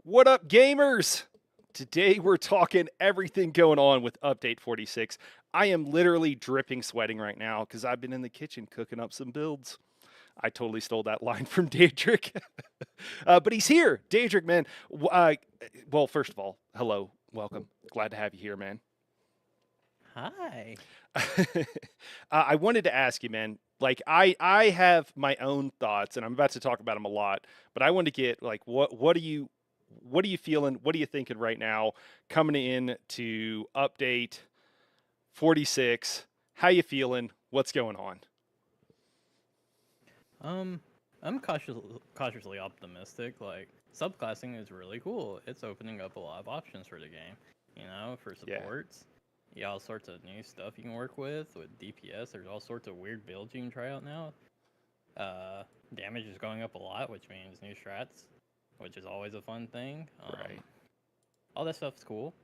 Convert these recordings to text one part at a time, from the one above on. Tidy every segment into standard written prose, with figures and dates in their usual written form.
What up, gamers? Today we're talking everything going on with Update 46. I am literally dripping sweating right now because I've been in the kitchen cooking up some builds. I totally stole that line from Daedric. But he's here. Daedric, man. Well, first of all, hello. Welcome. Glad to have you here, man. Hi. I wanted to ask you, man. I have my own thoughts, and I'm about to talk about them a lot. But I want to get what are you feeling? What are you thinking right now coming in to update 46? How you feeling? What's going on? Um, I'm cautiously optimistic. Like, subclassing is really cool. It's opening up a lot of options for the game. For Yeah. supports, you got all sorts of new stuff you can work with DPS. There's all sorts of weird builds you can try out now. Damage is going up a lot, which means new strats, which is always a fun thing. Right. All that stuff's cool.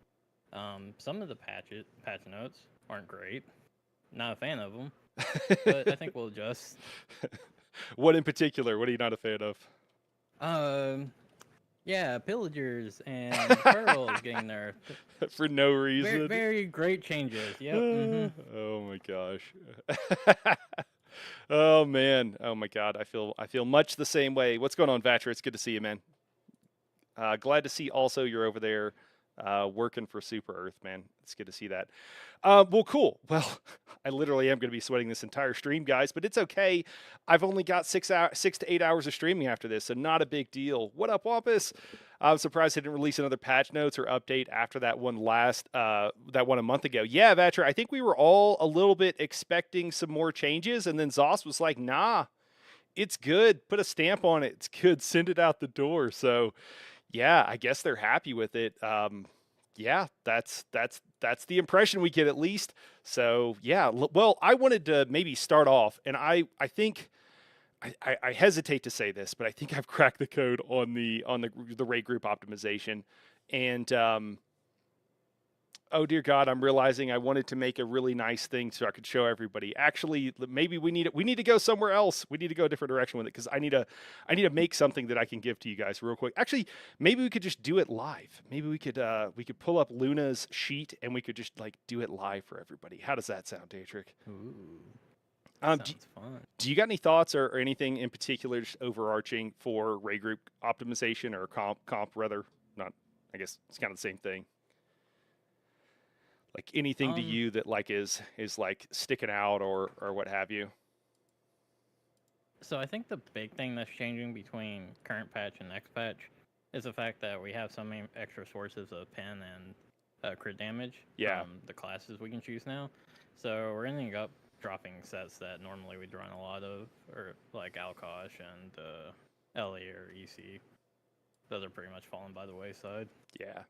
Some of the patch notes aren't great. Not a fan of them, but I think we'll adjust. What in particular? What are you not a fan of? Um, Yeah, pillagers and pearls getting there. For no Very, reason. very great changes. Yep. Mm-hmm. Oh my gosh. Oh man. Oh my god. I feel much the same way. What's going on, Vatcher? It's good to see you, man. Glad to see also you're over there working for Super Earth, man. It's good to see that. Well, cool. Well, I literally am going to be sweating this entire stream, guys, but it's okay. I've only got 6 to 8 hours of streaming after this, so not a big deal. What up, Wampus? I'm surprised they didn't release another patch notes or update after that one that one a month ago. Yeah, Vatcher, I think we were all a little bit expecting some more changes, and then Zoss was like, nah, it's good. Put a stamp on it. It's good. Send it out the door. So, yeah, I guess they're happy with it. Yeah, that's the impression we get at least. So yeah, well, I wanted to maybe start off, and I think I hesitate to say this, but I think I've cracked the code on the raid group optimization, and oh dear God, I'm realizing I wanted to make a really nice thing so I could show everybody. Actually, maybe we need to go somewhere else. We need to go a different direction with it because I need to make something that I can give to you guys real quick. Actually, maybe we could just do it live. Maybe we could pull up Luna's sheet and we could just like do it live for everybody. How does that sound, Dietrich? Ooh, that Um, do, sounds fun. do you got any thoughts or anything in particular just overarching for raid group optimization or comp rather? Not, I guess it's kind of the same thing. Like anything to Um, you that like is like sticking out or what have you. so I think the big thing that's changing between current patch and next patch is the fact that we have so many extra sources of pen and crit damage Yeah. from the classes we can choose now. So we're ending up dropping sets that normally we'd run a lot of, or like Alkosh and Ellie or EC. Those are pretty much fallen by the wayside. Yeah.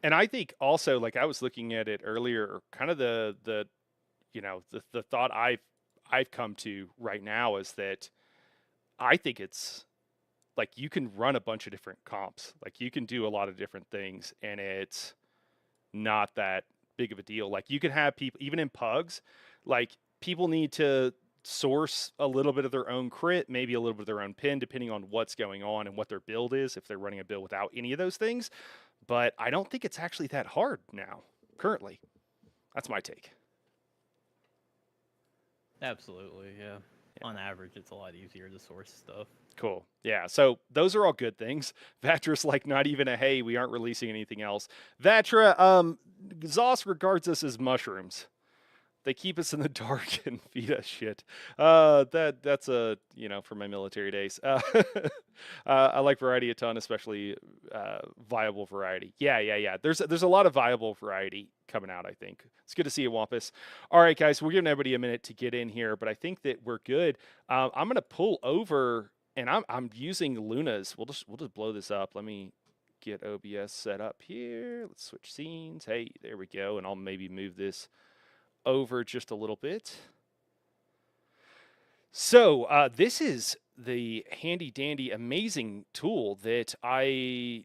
And I think also like I was looking at it earlier, kind of the thought I've come to right now is that I think it's like you can run a bunch of different comps. Like you can do a lot of different things and it's not that big of a deal. Like you can have people even in pugs, like people need to source a little bit of their own crit, maybe a little bit of their own pin, depending on what's going on and what their build is, if they're running a build without any of those things. But I don't think it's actually that hard now, currently. That's my take. Absolutely, yeah. Yeah. On average, it's a lot easier to source stuff. Cool. Yeah. So those are all good things. Vatra's like not even a hey, we aren't releasing anything else. Vatra, Zoss regards us as mushrooms. They keep us in the dark and feed us shit. That's a for my military days. I like variety a ton, especially viable variety. Yeah. There's a lot of viable variety coming out. I think it's good to see you, Wampus. All right, guys, we're giving everybody a minute to get in here, but I think that we're good. I'm gonna pull over, and I'm using Luna's. We'll just blow this up. Let me get OBS set up here. Let's switch scenes. Hey, there we go, and I'll maybe move this over just a little bit. So this is the handy dandy amazing tool that I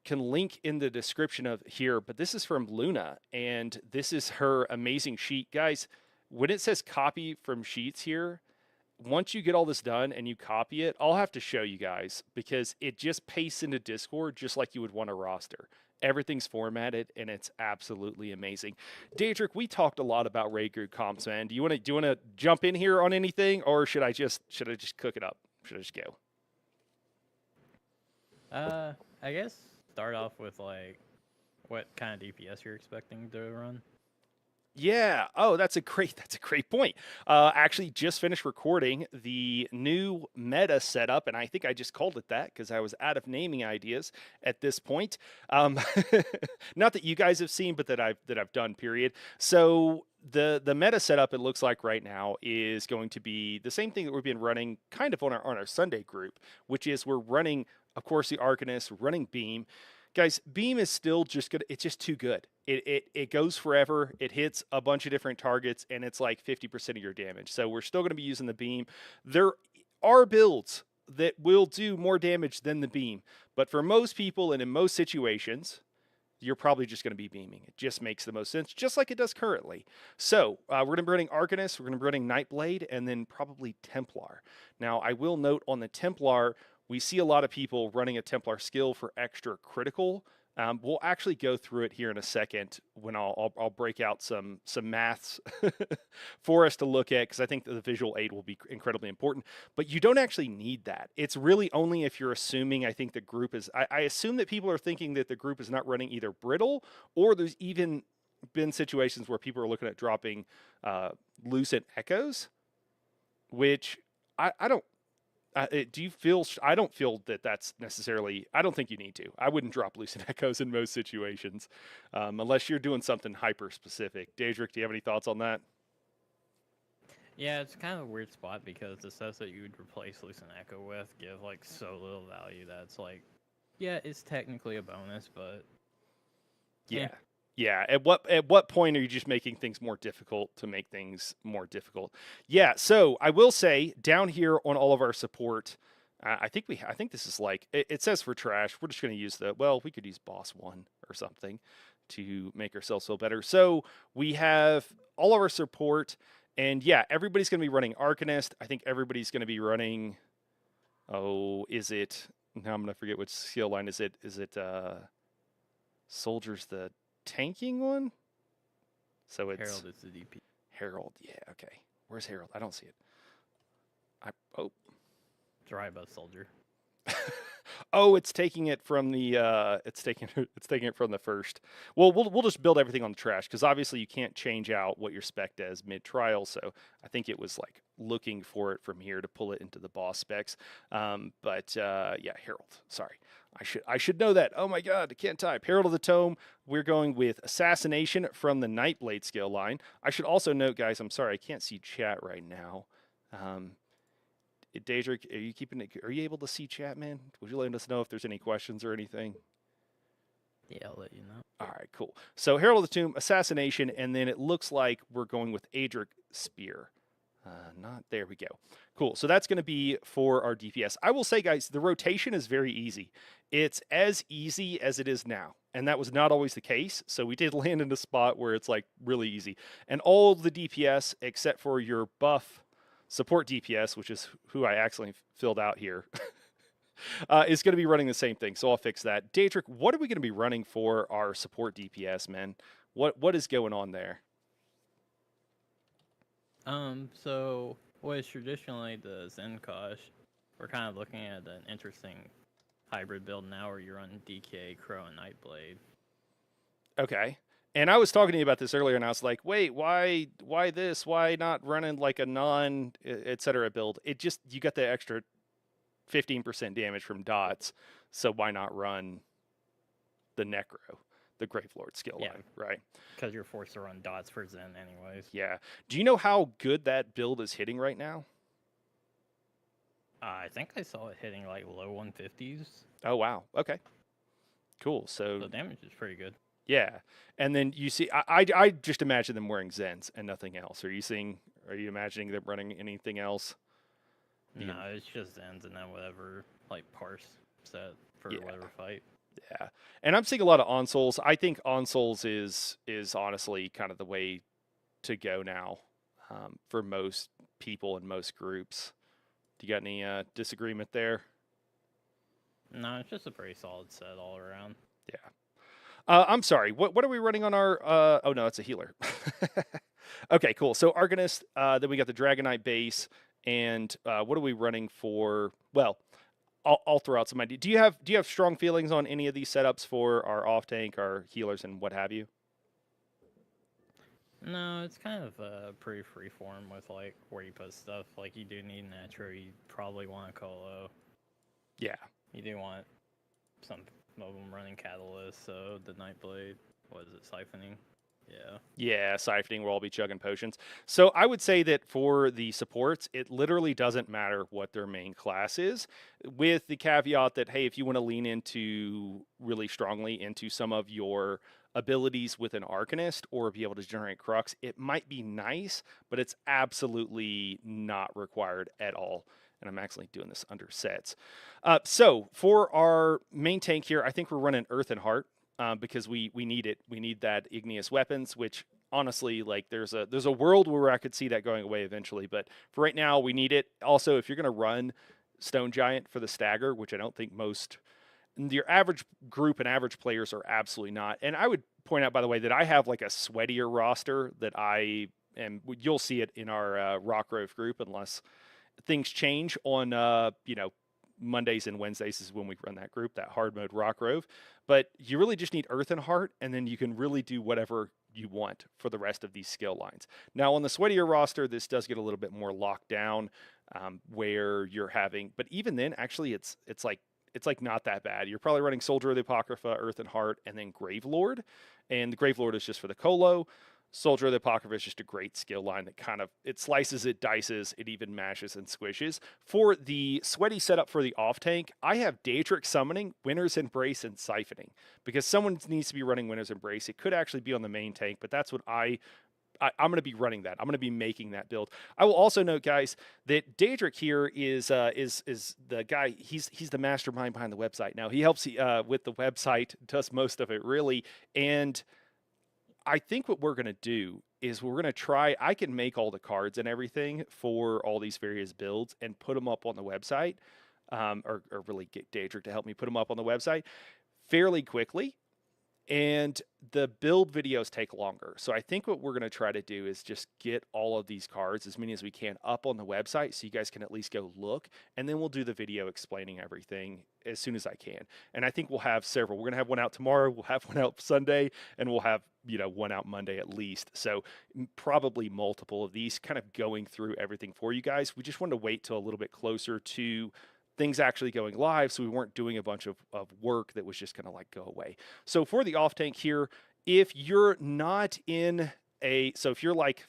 can link in the description of here, but this is from Luna and this is her amazing sheet. Guys, when it says copy from sheets here, once you get all this done and you copy it, I'll have to show you guys because it just pastes into Discord just like you would want a roster. Everything's formatted and it's absolutely amazing. Daedric, we talked a lot about raid group comps, man. Do you want to jump in here on anything, or should I just cook it up? Should I just go? I guess start off with like what kind of DPS you're expecting to run. Yeah. Oh, that's a great point. Actually, just finished recording the new meta setup, and I think I just called it that because I was out of naming ideas at this point. Not that you guys have seen, but that I've done. Period. So the meta setup, it looks like right now, is going to be the same thing that we've been running kind of on our Sunday group, which is we're running, of course, the Arcanist, running Beam. Guys, Beam is still just good. It's just too good. It goes forever. It hits a bunch of different targets, and it's like 50% of your damage. So we're still going to be using the Beam. There are builds that will do more damage than the Beam, but for most people and in most situations, you're probably just going to be beaming. It just makes the most sense, just like it does currently. So we're going to be running Arcanist, we're going to be running Nightblade, and then probably Templar. Now, I will note on the Templar, we see a lot of people running a Templar skill for extra critical. We'll actually go through it here in a second when I'll break out some maths for us to look at, because I think that the visual aid will be incredibly important. But you don't actually need that. It's really only if you're assuming, I think the group is, I assume that people are thinking that the group is not running either brittle, or there's even been situations where people are looking at dropping lucent echoes, which I don't. Do you feel? I don't feel that that's necessarily. I don't think you need to. I wouldn't drop lucent echoes in most situations, unless you're doing something hyper specific. Daedric, do you have any thoughts on that? Yeah, it's kind of a weird spot because the sets that you would replace Lucent Echo with give like so little value that it's like, yeah, it's technically a bonus, but Yeah. Yeah. At what point are you just making things more difficult to make things more difficult? Yeah. So I will say down here on all of our support, I think this is like it says for trash. We're just going to use we could use boss one or something to make ourselves feel better. So we have all of our support, and yeah, everybody's going to be running Arcanist. I think everybody's going to be running. Oh, is it? Now I'm going to forget which skill line is it. Is it Soldiers the tanking one? So it's Herald is the DP. Herald. Yeah, okay. Where's Herald? I don't see it. It's right above Soldier. Oh, it's taking it from the it's taking it from the first. Well, we'll just build everything on the trash, because obviously you can't change out what you're spec'd as mid trial. So I think it was like looking for it from here to pull it into the boss specs. But yeah, Herald. Sorry, I should know that. Oh my God, I can't type. Herald of the Tome. We're going with Assassination from the Nightblade skill line. I should also note, guys, I'm sorry I can't see chat right now. Daedric, are you able to see chat, man? Would you let us know if there's any questions or anything? Yeah, I'll let you know. All right, cool. So Herald of the Tomb, Assassination, and then it looks like we're going with Adric Spear. There we go. Cool. So that's going to be for our DPS. I will say, guys, the rotation is very easy. It's as easy as it is now. And that was not always the case. So we did land in a spot where it's like really easy. And all the DPS, except for your buff support DPS, which is who I accidentally filled out here, is going to be running the same thing. So I'll fix that. Daedric, what are we going to be running for our support DPS, man? What is going on there? So what is traditionally the Zen Kosh, we're kind of looking at an interesting hybrid build now where you run DK, Crow, and Nightblade. Okay. And I was talking to you about this earlier, and I was like, wait, why this? Why not running like a non, et cetera build? It just, you got the extra 15% damage from dots, so why not run the Necro, the Gravelord skill line, right? Because you're forced to run dots for Zen anyways. Yeah. Do you know how good that build is hitting right now? I think I saw it hitting like low 150s. Oh, wow. Okay. Cool. So the damage is pretty good. Yeah. And then you see, I just imagine them wearing Zens and nothing else. Are you imagining them running anything else? No, it's just Zens and then whatever, like, parse set for whatever fight. Yeah. And I'm seeing a lot of Onsoles. I think Onsoles is honestly kind of the way to go now, for most people in most groups. Do you got any disagreement there? No, it's just a pretty solid set all around. Yeah. I'm sorry. What are we running on our? Oh no, it's a healer. Okay, cool. So Arcanist. Then we got the Dragonite base, and what are we running for? Well, I'll throw out some ideas. Do you have strong feelings on any of these setups for our off tank, our healers, and what have you? No, it's kind of pretty freeform with like where you put stuff. Like you do need Nitro, you probably want a Colo. Yeah. You do want some of them running Catalyst, so the Nightblade, what is it, Siphoning? Yeah. Yeah, siphoning will all be chugging potions. So I would say that for the supports, it literally doesn't matter what their main class is, with the caveat that, hey, if you want to lean into really strongly into some of your abilities with an Arcanist or be able to generate Crux, it might be nice, but it's absolutely not required at all. And I'm actually doing this under sets. So for our main tank here, I think we're running Earth and Heart. Because we need it. We need that igneous weapons, which honestly, like there's a world where I could see that going away eventually. But for right now, we need it. Also, if you're going to run Stone Giant for the stagger, which I don't think most your average group and average players are absolutely not. And I would point out, by the way, that I have like a sweatier roster that I am. You'll see it in our Rock Grove group, unless things change on Mondays and Wednesdays is when we run that group, that hard mode Rock Grove. But you really just need Earth and Heart, and then you can really do whatever you want for the rest of these skill lines. Now, on the sweatier roster, this does get a little bit more locked down, where you're having, but even then, actually, it's like not that bad. You're probably running Soldier of the Apocrypha, Earth and Heart, and then Gravelord, and the Gravelord is just for the Colo. Soldier of the Apocrypha is just a great skill line that kind of, it slices, it dices, it even mashes and squishes. For the sweaty setup for the off tank, I have Daedric Summoning, Winter's Embrace, and Siphoning, because someone needs to be running Winter's Embrace. It could actually be on the main tank, but that's what I'm going to be running that. I'm going to be making that build. I will also note, guys, that Daedric here is the guy. He's the mastermind behind the website. Now he helps with the website, does most of it really, and I think what we're going to do is we're going to try, I can make all the cards and everything for all these various builds and put them up on the website, or really get Daedric to help me put them up on the website fairly quickly. And the build videos take longer. So I think what we're going to try to do is just get all of these cards, as many as we can, up on the website so you guys can at least go look. And then we'll do the video explaining everything as soon as I can. And I think we'll have several. We're going to have one out tomorrow. We'll have one out Sunday. And we'll have, one out Monday at least. So probably multiple of these kind of going through everything for you guys. We just wanted to wait till a little bit closer to things actually going live, so we weren't doing a bunch of work that was just going to like go away. So for the off tank here, if you're not in if you're like,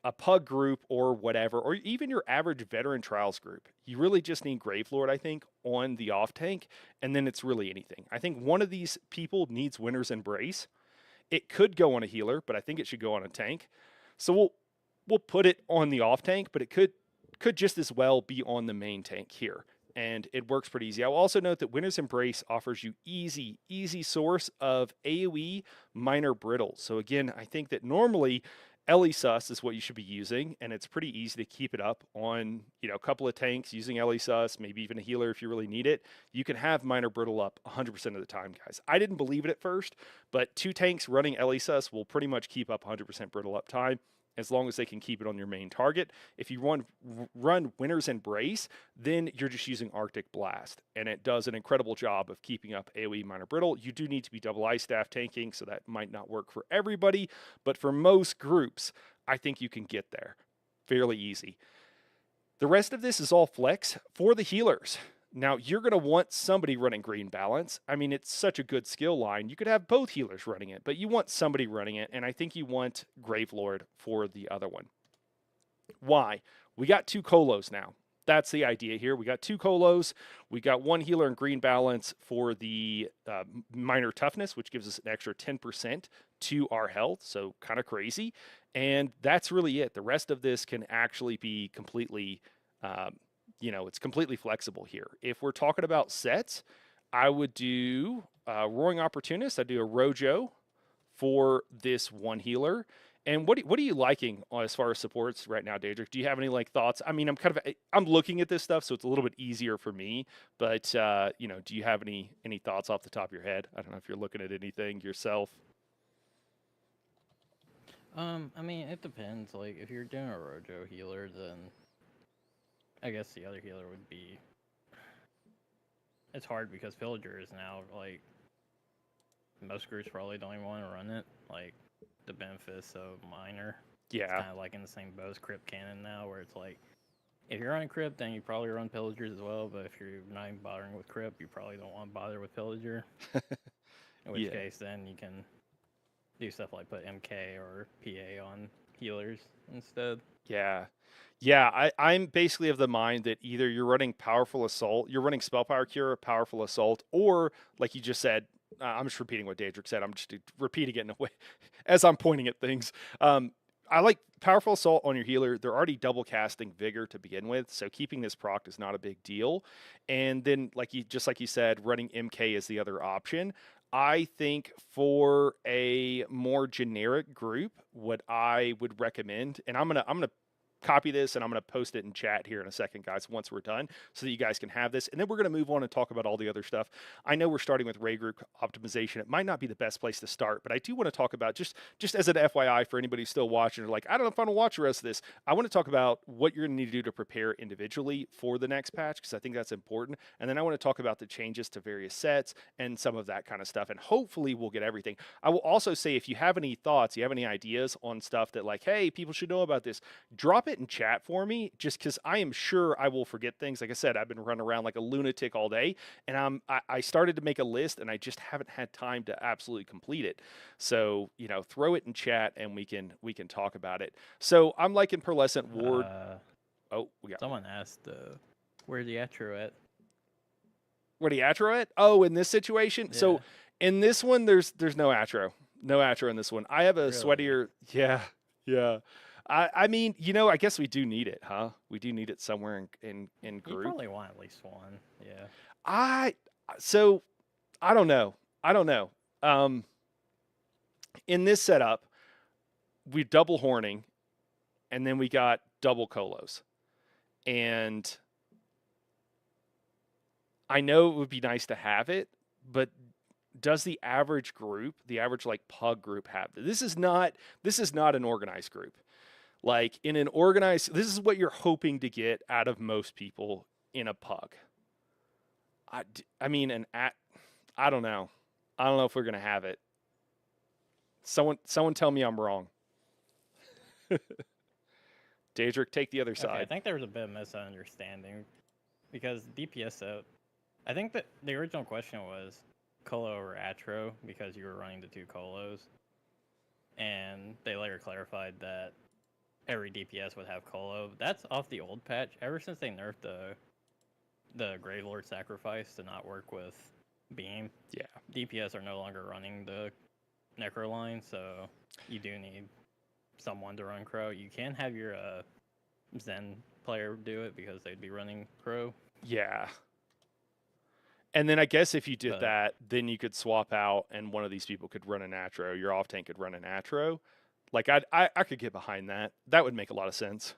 a PUG group or whatever, or even your average veteran trials group, you really just need Gravelord, I think, on the off tank, and then it's really anything. I think one of these people needs Winter's Embrace. It could go on a healer, but I think it should go on a tank. So we'll put it on the off tank, but it could just as well be on the main tank here. And it works pretty easy. I'll also note that Winter's Embrace offers you easy source of AoE minor brittle. So again, I think that normally Elisus is what you should be using, and it's pretty easy to keep it up on, a couple of tanks using Elisus, maybe even a healer if you really need it. You can have minor brittle up 100% of the time, guys. I didn't believe it at first, but 2 tanks running Elisus will pretty much keep up 100% brittle up time, as long as they can keep it on your main target. If you run Winter's Embrace, then you're just using Arctic Blast, and it does an incredible job of keeping up AoE minor brittle. You do need to be double ice staff tanking, so that might not work for everybody, but for most groups, I think you can get there fairly easy. The rest of this is all flex for the healers. Now, you're going to want somebody running Green Balance. I mean, it's such a good skill line. You could have both healers running it, but you want somebody running it, and I think you want Gravelord for the other one. Why? We got 2 Colos now. That's the idea here. We got 2 Colos. We got 1 healer in Green Balance for the minor toughness, which gives us an extra 10% to our health, so kind of crazy. And that's really it. The rest of this can actually be completely... it's completely flexible here. If we're talking about sets, I would do Roaring Opportunist. I'd do a Rojo for this 1 healer. And what are you liking as far as supports right now, Daedric? Do you have any like thoughts? I mean, I'm looking at this stuff, so it's a little bit easier for me. But you know, do you have any thoughts off the top of your head? I don't know if you're looking at anything yourself. I mean, it depends. Like, if you're doing a Rojo healer, then I guess the other healer would be. It's hard because Pillager is now like most groups probably don't even want to run it. Like, the benefits of minor. It's Yeah, kind of like in the same boat as Crypt Cannon now, where it's like if you're running Crypt, then you probably run Pillagers as well. But if you're not even bothering with Crypt, you probably don't want to bother with Pillager. In which yeah. case, then you can do stuff like put MK or PA on healers instead. Yeah. Yeah, I'm basically of the mind that either you're running Powerful Assault, you're running Spell Power Cure, Powerful Assault, or like you just said, I'm just repeating what Daedric said. I'm just repeating it in a way as I'm pointing at things. I like Powerful Assault on your healer. They're already double casting Vigor to begin with, so keeping this proc is not a big deal. And then, like you said, running MK is the other option. I think for a more generic group, what I would recommend, and I'm gonna copy this and I'm gonna post it in chat here in a second, guys, once we're done, so that you guys can have this, and then we're gonna move on and talk about all the other stuff. I know we're starting with Ray group optimization. It might not be the best place to start, but I do want to talk about just as an FYI for anybody still watching, or like, I don't know if I want to watch the rest of this. I want to talk about what you're gonna need to do to prepare individually for the next patch, because I think that's important. And then I want to talk about the changes to various sets and some of that kind of stuff. And hopefully we'll get everything. I will also say, if you have any thoughts, you have any ideas on stuff that like, hey, people should know about this, drop it in chat for me, just because I am sure I will forget things. Like I said, I've been running around like a lunatic all day, and I started to make a list, and I just haven't had time to absolutely complete it. So, you know, throw it in chat, and we can talk about it. So I'm liking Pearlescent Ward. Uh, Oh, we got Someone asked, where's the Atro at? where the Atro at? Oh, in this situation. Yeah, So in this one, there's no Atro, no Atro in this one. I have a really. sweatier. Yeah, yeah. I mean, you know, I guess we do need it, huh? We do need it somewhere in You group. probably want at least one. Yeah. I so I don't know. I don't know. Um, in this setup, we double horning, and then we got double colos, and I know it would be nice to have it, but does the average group, the average like pug group have this is not an organized group. Like in an organized, this is what you're hoping to get out of most people in a pug. I mean, I don't know. I don't know if we're gonna have it. Someone tell me I'm wrong. Daedric, take the other Okay, I side. think there was a bit of misunderstanding because DPS out. I think that the original question was Colo or Atro because you were running the two Colos, and they later clarified that every DPS would have Colo. That's off the old patch. Ever since they nerfed the Grave Lord sacrifice to not work with Beam, Yeah. DPS are no longer running the Necro line, so you do need someone to run Crow. You can have your Zen player do it because they'd be running Crow, Yeah. And then I guess if you did but that, then you could swap out, and one of these people could run an Atro. Your off tank could run an Atro. Like I could get behind that. That would make a lot of sense.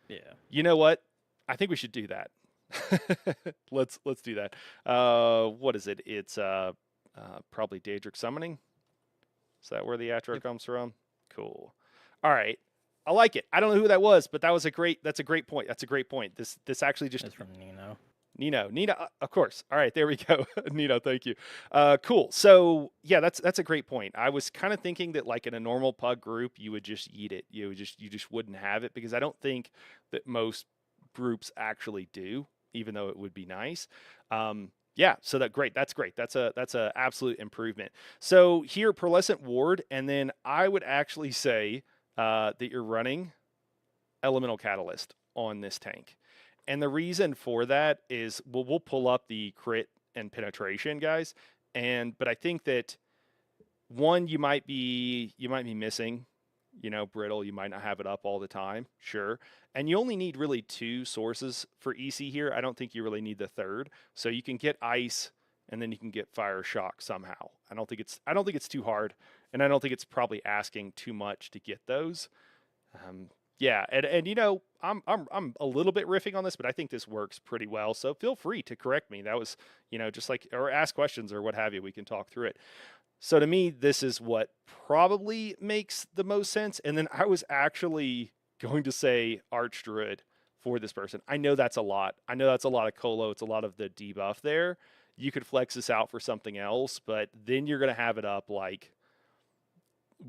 yeah. You know what? I think we should do that. Let's do that. What is it? It's probably Daedric summoning. Is that where the Atro Yep. comes from? Cool. All right. I like it. I don't know who that was, but that's a great point. That's a great point. This actually just It's from Nino. Nino, of course. All right, there we go. Nino, thank you. Cool. So yeah, that's a great point. I was kind of thinking that like in a normal pug group, you would just eat it. You just wouldn't have it, because I don't think that most groups actually do, even though it would be nice. Yeah, so that's great. That's a absolute improvement. So here, Pearlescent Ward, and then I would actually say that you're running Elemental Catalyst on this tank. And the reason for that is we'll pull up the crit and penetration, guys. But I think that one, you might be missing, brittle. You might not have it up all the time, sure. And you only need really two sources for EC here. I don't think you really need the third. So you can get ice and then you can get fire shock somehow. I don't think it's too hard, and I don't think it's probably asking too much to get those. Yeah, and you know, I'm a little bit riffing on this, but I think this works pretty well. So feel free to correct me. That was, you know, just like, or ask questions or what have you. We can talk through it. So to me, this is what probably makes the most sense. And then I was actually going to say Arch Druid for this person. I know that's a lot. I know that's a lot of colo. It's a lot of the debuff there. You could flex this out for something else, but then you're going to have it up like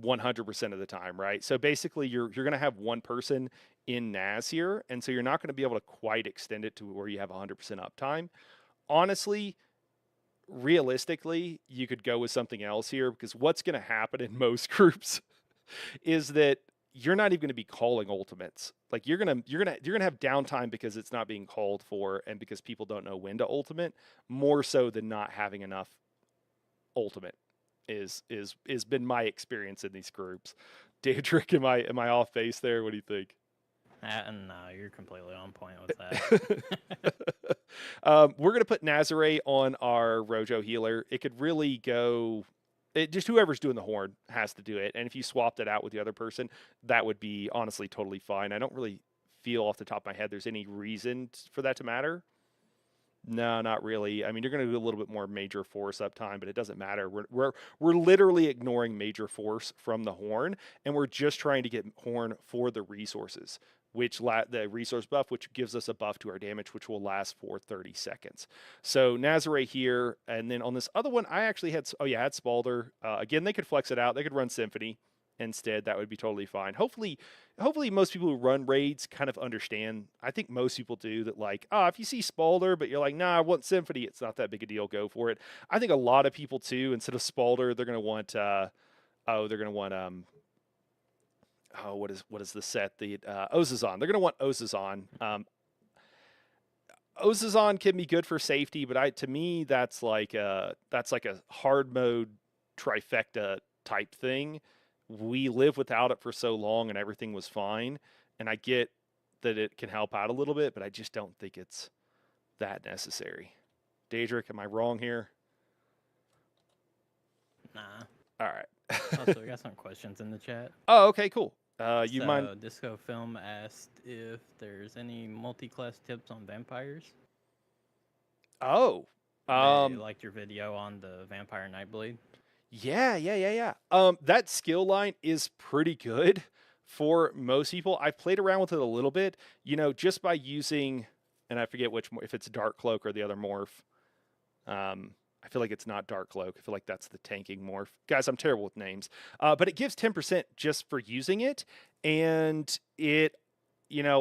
100% of the time, right? So basically, you're going to have one person in Naz here, and so you're not going to be able to quite extend it to where you have 100% uptime. Honestly, realistically, you could go with something else here, because what's going to happen in most groups is that you're not even going to be calling ultimates. Like you're gonna have downtime because it's not being called for, and because people don't know when to ultimate, more so than not having enough ultimate is been my experience in these groups. Daedric, am I off base there? What do you think? No, you're completely on point with that. We're gonna put Nazare on our Rojo healer. It could really go. Just whoever's doing the horn has to do it, and if you swapped it out with the other person, that would be honestly totally fine. I don't really feel off the top of my head there's any reason for that to matter. No, not really. I mean, you're going to do a little bit more major force uptime, but it doesn't matter. We're literally ignoring major force from the horn, and we're just trying to get horn for the resources, which the resource buff, which gives us a buff to our damage, which will last for 30 seconds. So Nazare here, and then on this other one, I actually had had Spalder. Again, they could flex it out. They could run Symphony instead. That would be totally fine. Hopefully most people who run raids kind of understand. I think most people do that, like, if you see Spalder but you're like, nah, I want Symphony, it's not that big a deal, go for it. I think a lot of people too, instead of Spalder, they're going to want what is the set, the Ozazon. They're going to want Ozazon. Ozazon can be good for safety, but to me that's like a hard mode trifecta type thing. We lived without it for so long and everything was fine. And I get that it can help out a little bit, but I just don't think it's that necessary. Daedric, am I wrong here? Nah. All right. Also, we got some questions in the chat. Oh, okay, cool. You mind? Disco Film asked if there's any multi-class tips on vampires. Oh. They liked your video on the Vampire Nightblade. Yeah. That skill line is pretty good for most people. I've played around with it a little bit, just by using, and I forget if it's Dark Cloak or the other morph. I feel like it's not Dark Cloak. I feel like that's the tanking morph. Guys, I'm terrible with names. But it gives 10% just for using it, and it,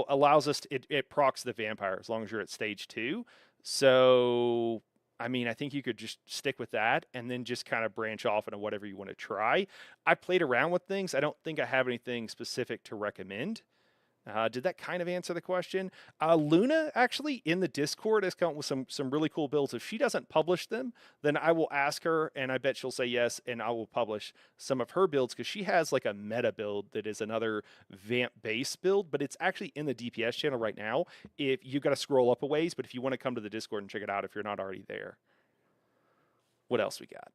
allows us it procs the vampire as long as you're at stage 2. So I mean, I think you could just stick with that and then just kind of branch off into whatever you want to try. I played around with things. I don't think I have anything specific to recommend. Did that kind of answer the question? Luna, actually, in the Discord, has come up with some really cool builds. If she doesn't publish them, then I will ask her, and I bet she'll say yes, and I will publish some of her builds, because she has like a meta build that is another Vamp base build, but it's actually in the DPS channel right now. If you've got to scroll up a ways, but if you want to come to the Discord and check it out if you're not already there. What else we got?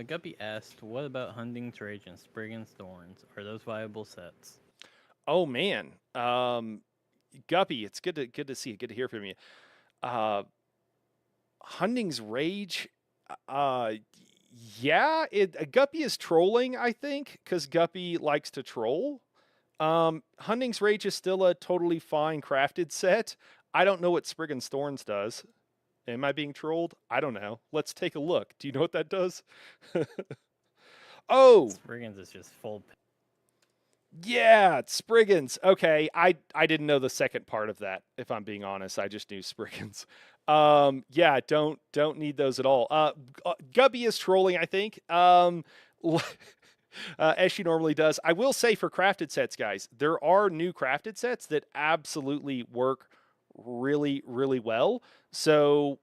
Guppy asked, what about Hunting's Rage and Spriggan's Thorns? Are those viable sets? Oh, man. Guppy, it's good to see you. Good to hear from you. Hunting's Rage, yeah, Guppy is trolling, I think, because Guppy likes to troll. Hunting's Rage is still a totally fine crafted set. I don't know what Spriggan's Thorns does. Am I being trolled? I don't know. Let's take a look. Do you know what that does? Oh! Spriggan's is just full. Yeah, Spriggan's. Okay, I didn't know the second part of that, if I'm being honest. I just knew Spriggan's. Yeah, don't need those at all. Guppy is trolling, I think. As she normally does. I will say, for crafted sets, guys, there are new crafted sets that absolutely work really, really well. So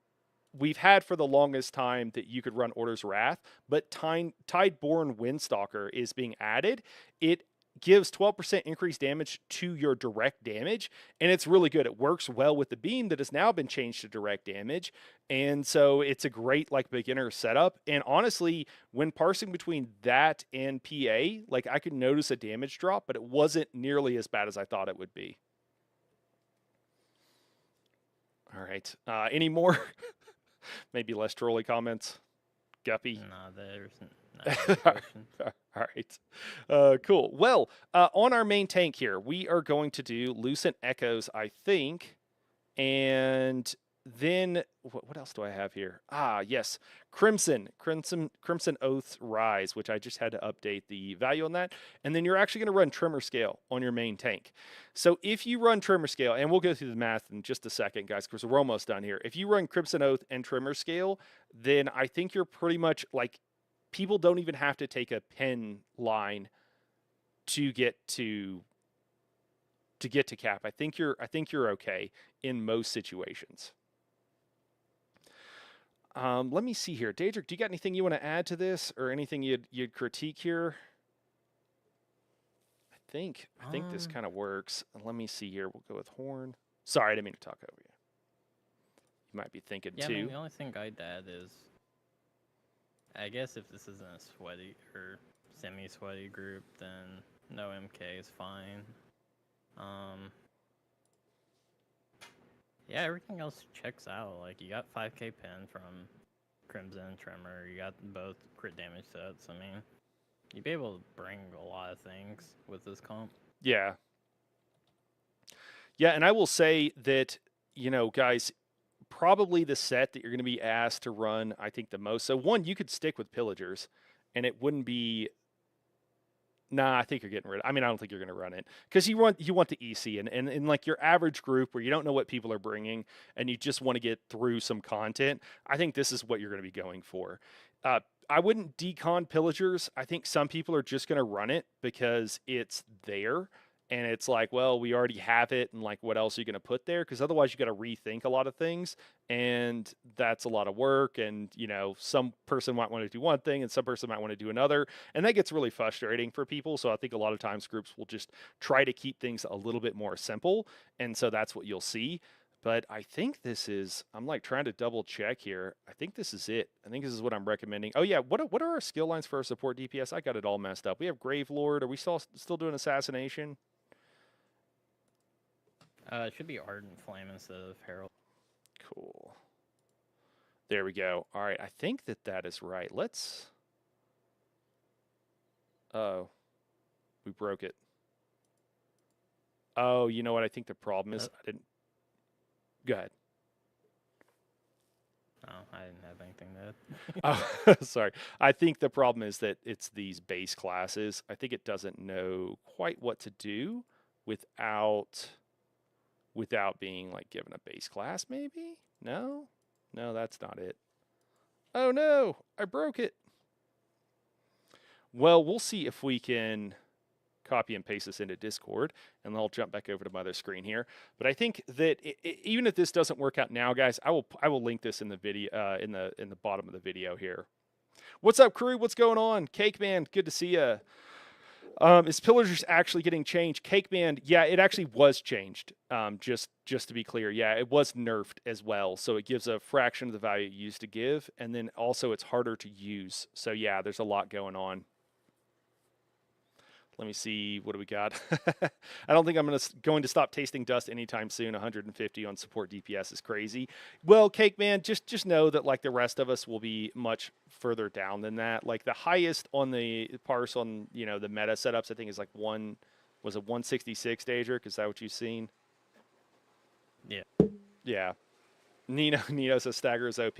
we've had for the longest time that you could run Order's Wrath, but Tideborn Windstalker is being added. It gives 12% increased damage to your direct damage, and it's really good. It works well with the beam that has now been changed to direct damage, and so it's a great like beginner setup. And honestly, when parsing between that and PA, like I could notice a damage drop, but it wasn't nearly as bad as I thought it would be. All right, any more maybe less trolly comments, Guppy? No, there's no other questions. All right. Cool. Well, on our main tank here, we are going to do Lucent Echoes, I think. And then, what else do I have here? Ah, yes. Crimson Oath's Rise, which I just had to update the value on that. And then you're actually going to run Tremor Scale on your main tank. So if you run Tremor Scale, and we'll go through the math in just a second, guys, because we're almost done here. If you run Crimson Oath and Tremor Scale, then I think you're pretty much like, people don't even have to take a pen line to get to cap. I think you're okay in most situations. Let me see here. Daedric, do you got anything you want to add to this, or anything you'd critique here? I think this kind of works. Let me see here. We'll go with Horn. Sorry, I didn't mean to talk over you. You might be thinking Yeah, too. I mean, the only thing I'd add is, I guess if this isn't a sweaty or semi-sweaty group, then no MK is fine. Yeah, everything else checks out. Like, you got 5k pen from Crimson and Tremor. You got both crit damage sets. I mean, you'd be able to bring a lot of things with this comp. Yeah. Yeah, and I will say that, guys, probably the set that you're going to be asked to run, I think, the most. So, one, you could stick with Pillagers, and it wouldn't be. Nah, I think you're getting rid of. I mean, I don't think you're going to run it because you want the EC and like your average group where you don't know what people are bringing and you just want to get through some content. I think this is what you're going to be going for. I wouldn't decon Pillagers. I think some people are just going to run it because it's there. And it's like, well, we already have it, and like, what else are you going to put there? Because otherwise, you got to rethink a lot of things, and that's a lot of work. And some person might want to do one thing, and some person might want to do another, and that gets really frustrating for people. So I think a lot of times groups will just try to keep things a little bit more simple, and so that's what you'll see. But I think this is. I'm like trying to double check here. I think this is it. I think this is what I'm recommending. Oh yeah, what are our skill lines for our support DPS? I got it all messed up. We have Grave Lord. Are we still doing Assassination? It should be Ardent Flame instead of Herald. Cool. There we go. All right, I think that is right. Let's. Oh, we broke it. Oh, you know what? I think the problem is I didn't. Go ahead. Oh, I didn't have anything to add. Oh, sorry. I think the problem is that it's these base classes. I think it doesn't know quite what to do without being like given a base class, maybe? No, that's not it. Oh no, I broke it. Well, we'll see if we can copy and paste this into Discord, and I'll jump back over to my other screen here. But I think that even if this doesn't work out now, guys, I will link this in the video in the bottom of the video here. What's up, crew? What's going on? Cake Man, good to see you. Is Pillagers actually getting changed? Cake Man, yeah, it actually was changed. Just to be clear, yeah, it was nerfed as well. So it gives a fraction of the value it used to give, and then also it's harder to use. So yeah, there's a lot going on. Let me see, what do we got? I don't think I'm going to stop tasting dust anytime soon. 150 on support DPS is crazy. Well, Cake Man, just know that like the rest of us will be much further down than that. Like the highest on the parse on the meta setups, I think is like 166 Daedric. Is that what you've seen? Yeah. Yeah. Nino says stagger is OP.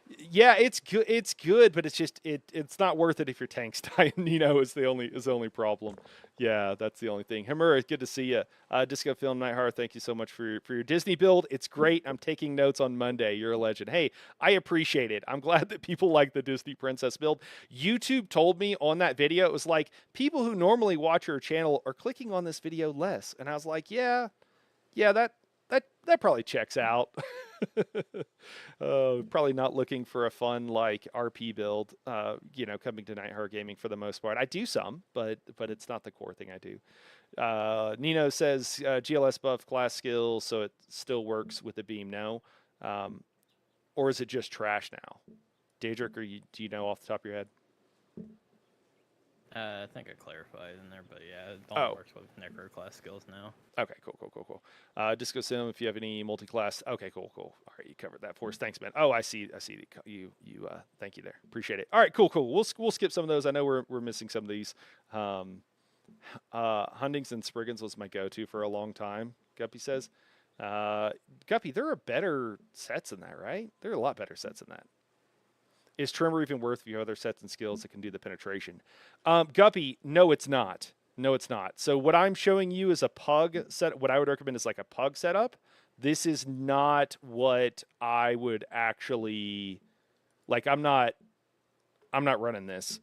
Yeah, it's good. It's good, but it's just it's not worth it if your tank's dying. Nino is the only problem. Yeah, that's the only thing. Hamura, good to see you. Disco Film Nightheart, thank you so much for your Disney build. It's great. I'm taking notes on Monday. You're a legend. Hey, I appreciate it. I'm glad that people like the Disney Princess build. YouTube told me on that video, it was like people who normally watch your channel are clicking on this video less, and I was like, yeah, that probably checks out. Probably not looking for a fun like RP build. Coming to Night Horror Gaming for the most part. I do some, but it's not the core thing I do. Nino says GLS buff class skills, so it still works with the beam. No, or is it just trash now? Daedric, do you know off the top of your head? I think I clarified in there, but yeah, it Oh. only works with Necro class skills now. Okay, cool. Disco Sim, if you have any multi-class. Okay, cool. All right, you covered that for us. Thanks, man. Oh, I see. You. Thank you there. Appreciate it. All right, cool. We'll skip some of those. I know we're missing some of these. Huntings and Spriggans was my go-to for a long time. Guppy says. Guppy, there are better sets than that, right? There are a lot better sets than that. Is Tremor even worth if you have other sets and skills that can do the penetration? Guppy, no, it's not. No, it's not. So what I'm showing you is a PUG set. What I would recommend is like a PUG setup. This is not what I would actually like. I'm not running this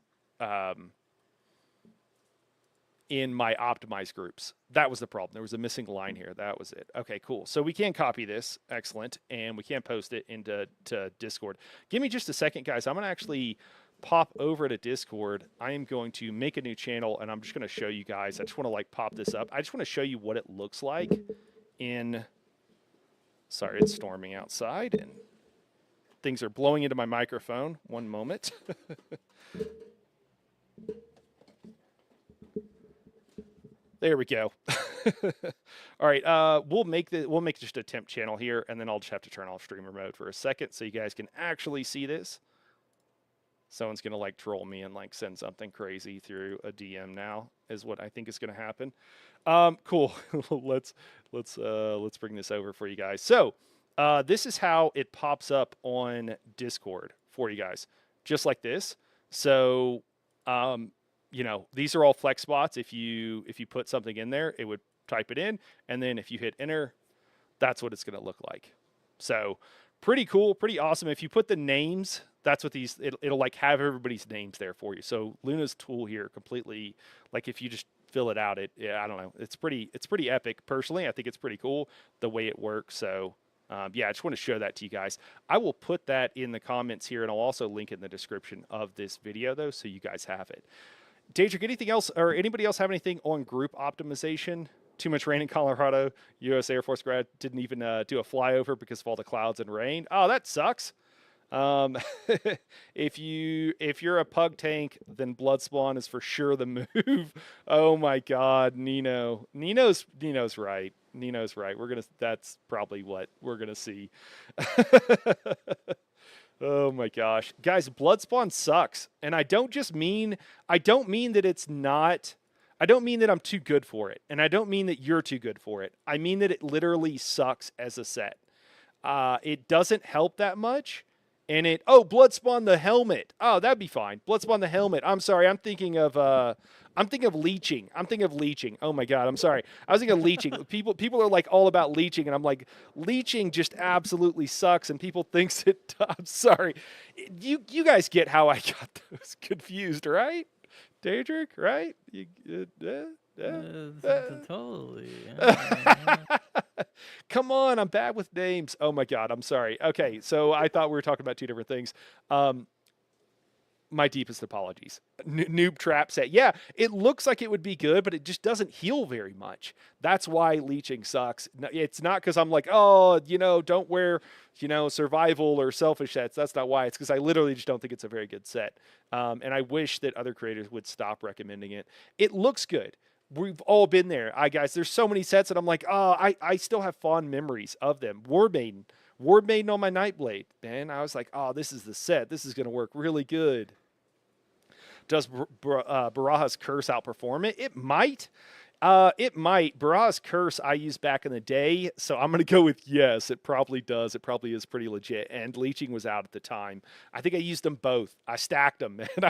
in my optimized groups. That was the problem. There was a missing line here. That was it. Okay, cool. So we can copy this. Excellent. And we can post it into Discord. Give me just a second, guys. I'm going to actually pop over to Discord. I am going to make a new channel, and I'm just going to show you guys. I just want to like pop this up. I just want to show you what it looks like in... Sorry, it's storming outside, and things are blowing into my microphone. One moment. There we go. All right, we'll make just a temp channel here, and then I'll just have to turn off streamer mode for a second so you guys can actually see this. Someone's gonna like troll me and like send something crazy through a DM now, is what I think is gonna happen. Cool. let's bring this over for you guys. So this is how it pops up on Discord for you guys, just like this. So these are all flex spots. If you put something in there, it would type it in, and then if you hit enter, that's what it's going to look like. So pretty cool, pretty awesome. If you put the names, that's what these it'll like have everybody's names there for you. So Luna's tool here completely, like if you just fill it out, I don't know, it's pretty epic. Personally, I think it's pretty cool the way it works. So I just want to show that to you guys. I will put that in the comments here, and I'll also link it in the description of this video though, so you guys have it. Daedric, anything else, or anybody else have anything on group optimization? Too much rain in Colorado. U.S. Air Force grad didn't even do a flyover because of all the clouds and rain. Oh, that sucks. If you're a pug tank, then Blood Spawn is for sure the move. Oh my God, Nino's right. Nino's right. That's probably what we're gonna see. Oh my gosh. Guys, Bloodspawn sucks. And I don't mean that it's not, I don't mean that I'm too good for it. And I don't mean that you're too good for it. I mean that it literally sucks as a set. It doesn't help that much. And Bloodspawn the helmet. Oh, that'd be fine. Bloodspawn the helmet. I'm sorry. I'm thinking of leeching. Oh my God. I'm sorry. I was thinking of leeching. People are like all about leeching, and I'm like, leeching just absolutely sucks. And people thinks it. I'm sorry. You guys get how I got those confused, right? Daedric, right? Totally. Come on, I'm bad with names. Oh my God, I'm sorry. Okay, so I thought we were talking about two different things. My deepest apologies. Noob trap set. Yeah, it looks like it would be good, but it just doesn't heal very much. That's why leeching sucks. It's not because I'm like, don't wear, survival or selfish sets. That's not why. It's because I literally just don't think it's a very good set. And I wish that other creators would stop recommending it. It looks good. We've all been there. Guys, there's so many sets that I'm like, I still have fond memories of them. Ward Maiden on my Nightblade, man. I was like, this is the set. This is going to work really good. Does Baraha's Curse outperform it? It might. Baraha's Curse I used back in the day, so I'm going to go with yes. It probably does. It probably is pretty legit. And Leeching was out at the time. I think I used them both. I stacked them, and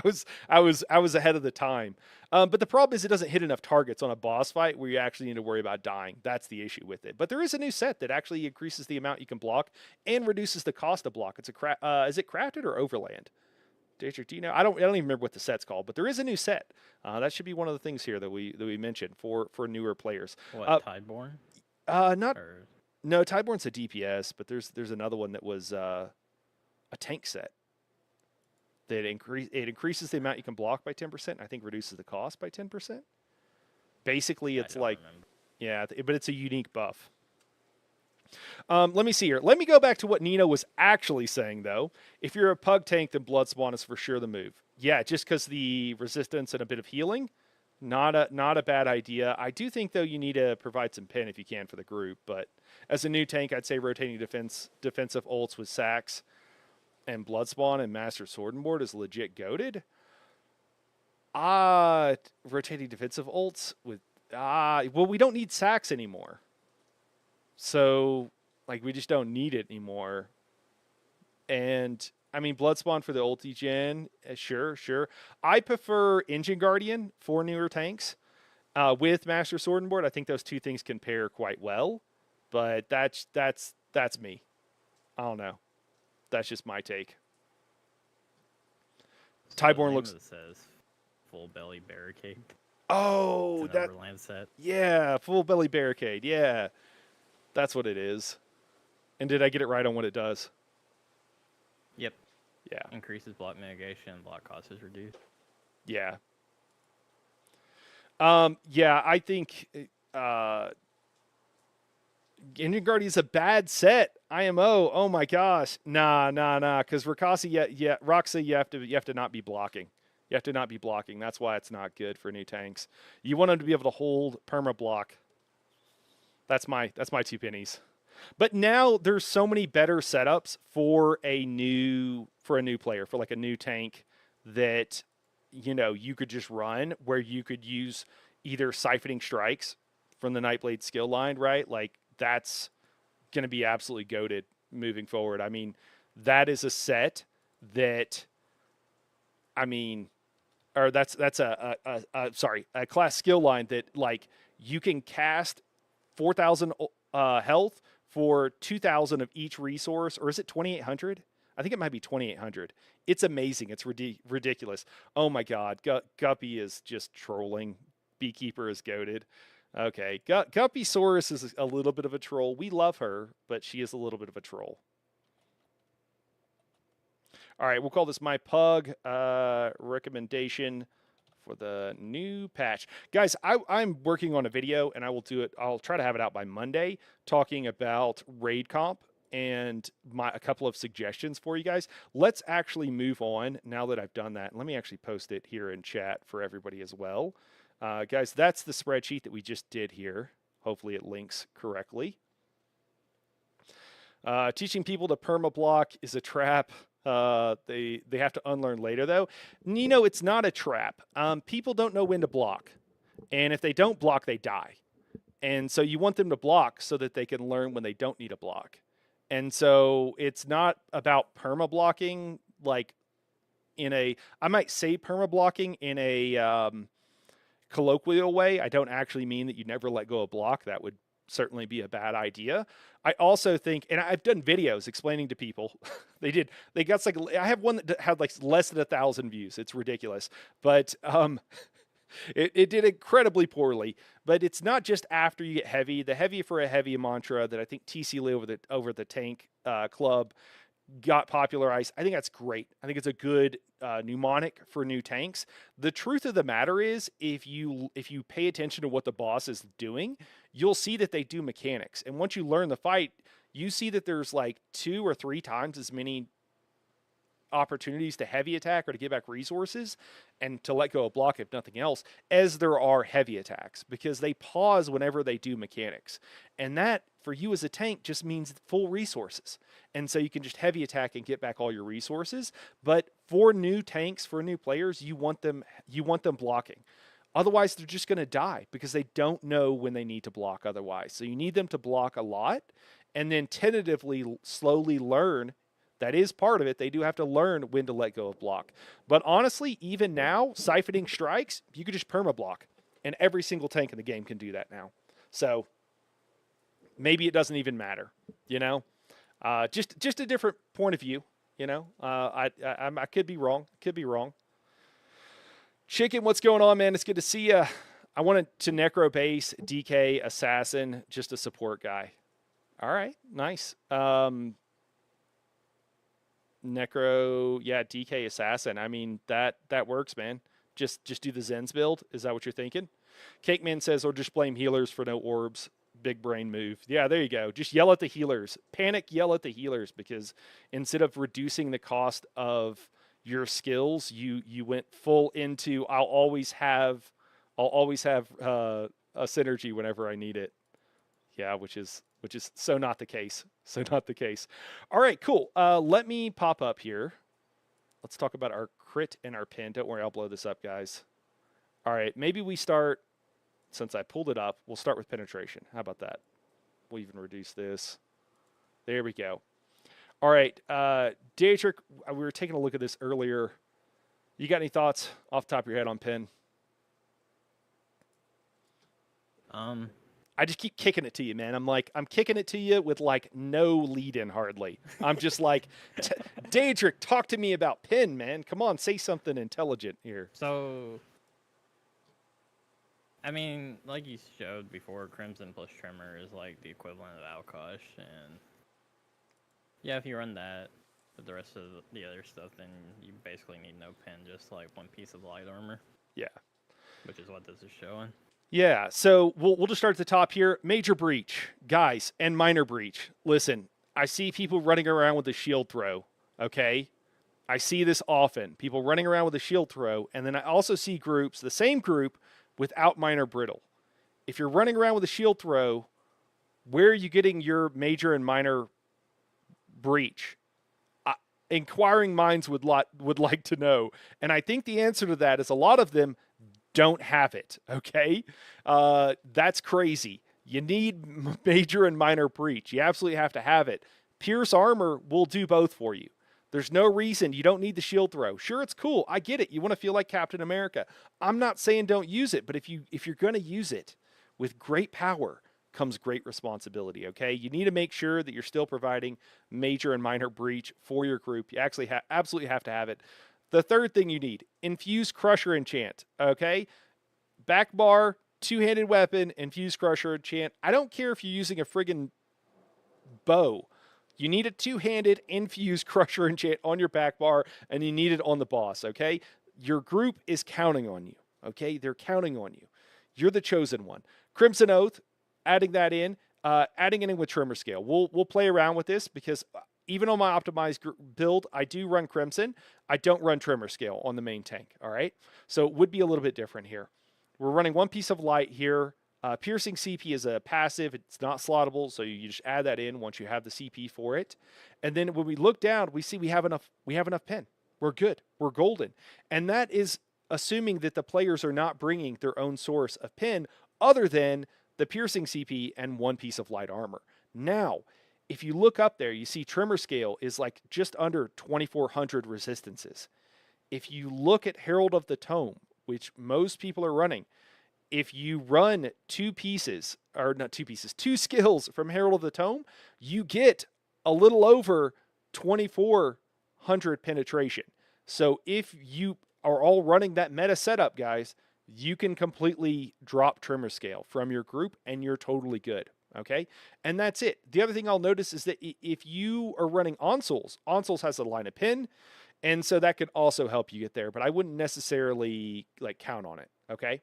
I was ahead of the time. But the problem is it doesn't hit enough targets on a boss fight where you actually need to worry about dying. That's the issue with it. But there is a new set that actually increases the amount you can block and reduces the cost of block. It's is it crafted or overland? Daedric, do you know? I don't even remember what the set's called, but there is a new set. That should be one of the things here that we mentioned for newer players. What, Tideborn? Not. Or... No, Tideborn's a DPS, but there's another one that was a tank set that increases the amount you can block by 10%. I think reduces the cost by 10%. Basically, I it's don't like remember. yeah, but it's a unique buff. Let me see here. Let me go back to what Nino was actually saying, though. If you're a pug tank, then Bloodspawn is for sure the move. Yeah, just because the resistance and a bit of healing, not a bad idea. I do think though you need to provide some pin if you can for the group. But as a new tank, I'd say rotating defensive ults with Sax and Bloodspawn and Master Sword and Board is legit goaded. Rotating defensive ults with well, we don't need Sax anymore. So, like, we just don't need it anymore. And, I mean, Bloodspawn for the ulti gen, sure, sure. I prefer Engine Guardian for newer tanks with Master Sword and Board. I think those two things can pair quite well. But that's me. I don't know. That's just my take. So the Tyborn name looks. of it says Full Belly Barricade. Oh, It's an that. overland set. Yeah, full belly barricade. Yeah, that's what it is. And did I get it right on what it does? Yep. Yeah. Increases block mitigation. Block cost is reduced. Yeah. Yeah, I think Engine Guardian's a bad set. IMO. Oh my gosh. Nah. Because Roxy, you have to not be blocking. You have to not be blocking. That's why it's not good for new tanks. You want them to be able to hold perma block. That's my two pennies. But now there's so many better setups for a new player, for like a new tank that you could just run, where you could use either siphoning strikes from the Nightblade skill line, right? Like that's going to be absolutely goated moving forward. I mean, that is a set that I mean or that's a class skill line that like you can cast 4,000 health for 2,000 of each resource, or is it 2,800? I think it might be 2,800. It's amazing. It's ridiculous. Oh my God, Guppy is just trolling. Beekeeper is goaded. Okay, Guppy Saurus is a little bit of a troll. We love her, but she is a little bit of a troll. All right, we'll call this my pug recommendation for the new patch. Guys, I'm working on a video, and I will do it. I'll try to have it out by Monday, talking about raid comp and a couple of suggestions for you guys. Let's actually move on now that I've done that. Let me actually post it here in chat for everybody as well. Guys, that's the spreadsheet that we just did here. Hopefully it links correctly. Teaching people to perma block is a trap. They have to unlearn later though. It's not a trap. People don't know when to block, and if they don't block, they die. And so you want them to block so that they can learn when they don't need a block. And so it's not about perma blocking like I might say perma blocking in a colloquial way. I don't actually mean that you never let go of block. That would certainly be a bad idea. I also think, and I've done videos explaining to people, they got like, I have one that had like less than 1,000 views. It's ridiculous, but it did incredibly poorly. But it's not just after you get heavy. The heavy for a heavy mantra that I think TC Lee over the tank club got popularized. I think that's great. I think it's a good mnemonic for new tanks. The truth of the matter is, if you pay attention to what the boss is doing, you'll see that they do mechanics. And once you learn the fight, you see that there's like 2 or 3 times as many opportunities to heavy attack or to get back resources and to let go of block, if nothing else, as there are heavy attacks, because they pause whenever they do mechanics. And that for you as a tank just means full resources. And so you can just heavy attack and get back all your resources. But for new tanks, for new players, you want them blocking. Otherwise, they're just going to die because they don't know when they need to block otherwise. So you need them to block a lot and then tentatively, slowly learn. That is part of it. They do have to learn when to let go of block. But honestly, even now, siphoning strikes, you could just perma block. And every single tank in the game can do that now. So maybe it doesn't even matter, just a different point of view, I could be wrong. Chicken, what's going on, man? It's good to see you. I wanted to necro base, DK, assassin, just a support guy. All right, nice. Necro, yeah, DK Assassin. I mean, that works, man. Just do the Zens build. Is that what you're thinking? Cake Man says, or just blame healers for no orbs. Big brain move. Yeah, there you go. Just yell at the healers. Panic, yell at the healers, because instead of reducing the cost of your skills, you went full into I'll always have a synergy whenever I need it. Yeah, which is so not the case. So not the case. All right, cool. Let me pop up here. Let's talk about our crit and our pin. Don't worry, I'll blow this up, guys. All right, maybe we start, since I pulled it up, we'll start with penetration. How about that? We'll even reduce this. There we go. All right, Dietrich, we were taking a look at this earlier. You got any thoughts off the top of your head on pin? Um, I just keep kicking it to you, man. I'm kicking it to you with like no lead in hardly. I'm just like, Daedric, talk to me about pin, man. Come on, say something intelligent here. so I mean, like you showed before, Crimson plus Tremor is like the equivalent of Alkosh, and yeah, if you run that with the rest of the other stuff, then you basically need no pin, just like one piece of light armor. Yeah. Which is what this is showing. Yeah, so we'll just start at the top here. Major breach, guys, and minor breach. Listen, I see people running around with a shield throw, okay? I see this often. People running around with a shield throw, and then I also see groups, the same group, without minor brittle. If you're running around with a shield throw, where are you getting your major and minor breach? Inquiring minds would like to know. And I think the answer to that is a lot of them don't have it, okay? That's crazy. You need major and minor breach. You absolutely have to have it. Pierce armor will do both for you. There's no reason you don't need the shield throw. Sure, it's cool. I get it. You want to feel like Captain America. I'm not saying don't use it, but if you're going to use it, with great power comes great responsibility, okay? You need to make sure that you're still providing major and minor breach for your group. You actually absolutely have to have it. The third thing you need, infuse crusher enchant, okay? Back bar, two-handed weapon, infuse crusher enchant. I don't care if you're using a friggin' bow. You need a two-handed infuse crusher enchant on your back bar, and you need it on the boss, okay? Your group is counting on you, okay? They're counting on you. You're the chosen one. Crimson Oath, adding that in, adding it in with Tremor Scale. We'll play around with this because even on my optimized build, I do run Crimson. I don't run Tremor Scale on the main tank, all right? So it would be a little bit different here. We're running one piece of light here. Piercing CP is a passive. It's not slottable, so you just add that in once you have the CP for it. And then when we look down, we see we have enough pen. We're good. We're golden. And that is assuming that the players are not bringing their own source of pen other than the piercing CP and one piece of light armor. Now, if you look up there, you see Tremor Scale is like just under 2,400 resistances. If you look at Herald of the Tome, which most people are running, if you run two skills from Herald of the Tome, you get a little over 2,400 penetration. So if you are all running that meta setup, guys, you can completely drop Tremor Scale from your group and you're totally good. Okay. And that's it. The other thing I'll notice is that if you are running Onsoles has a line of pin. And so that could also help you get there, but I wouldn't necessarily like count on it. Okay.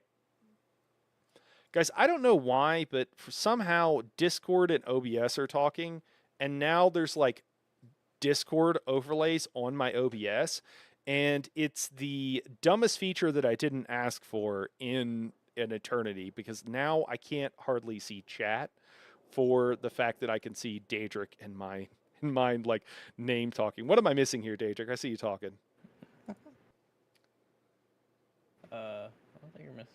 Guys, I don't know why, but somehow Discord and OBS are talking, and now there's like Discord overlays on my OBS, and it's the dumbest feature that I didn't ask for in an eternity because now I can't hardly see chat for the fact that I can see Daedric and mine like name talking. What am I missing here, Daedric? I see you talking. I don't think you're missing.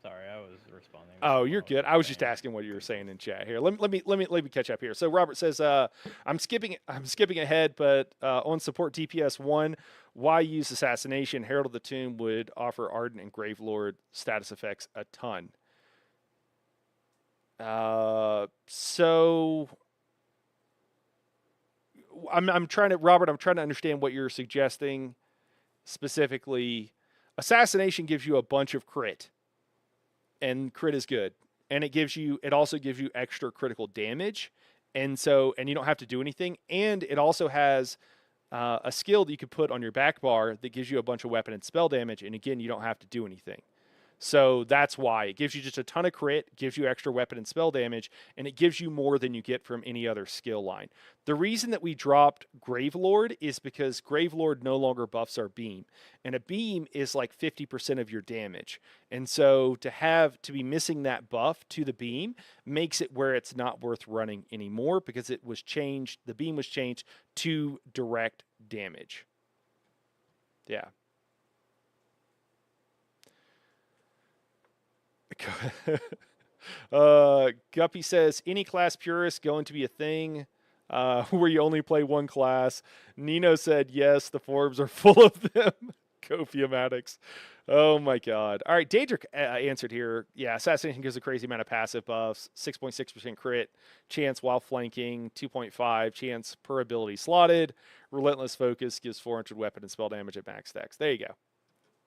Sorry, I was responding. Oh, you're good. I was just asking what you were saying in chat here. Let me catch up here. So Robert says, I'm skipping ahead, but on support DPS 1, why use assassination? Herald of the Tomb would offer Ardent and Gravelord status effects a ton. So I'm trying to understand what you're suggesting specifically. Assassination gives you a bunch of crit. And crit is good. And it also gives you extra critical damage And you don't have to do anything. And it also has a skill that you could put on your back bar that gives you a bunch of weapon and spell damage. And again, you don't have to do anything. So that's why it gives you just a ton of crit, gives you extra weapon and spell damage, and it gives you more than you get from any other skill line. The reason that we dropped Gravelord is because Gravelord no longer buffs our beam, and a beam is like 50% of your damage. And so to be missing that buff to the beam makes it where it's not worth running anymore because it was changed, the beam was changed to direct damage. Yeah. Guppy says, any class purist going to be a thing where you only play one class? Nino said, yes, the forums are full of them. Copiomatics. Oh my god. All right, Daedric answered here. Yeah, Assassination gives a crazy amount of passive buffs, 6.6% crit, chance while flanking, 2.5 chance per ability slotted. Relentless Focus gives 400 weapon and spell damage at max stacks. There you go.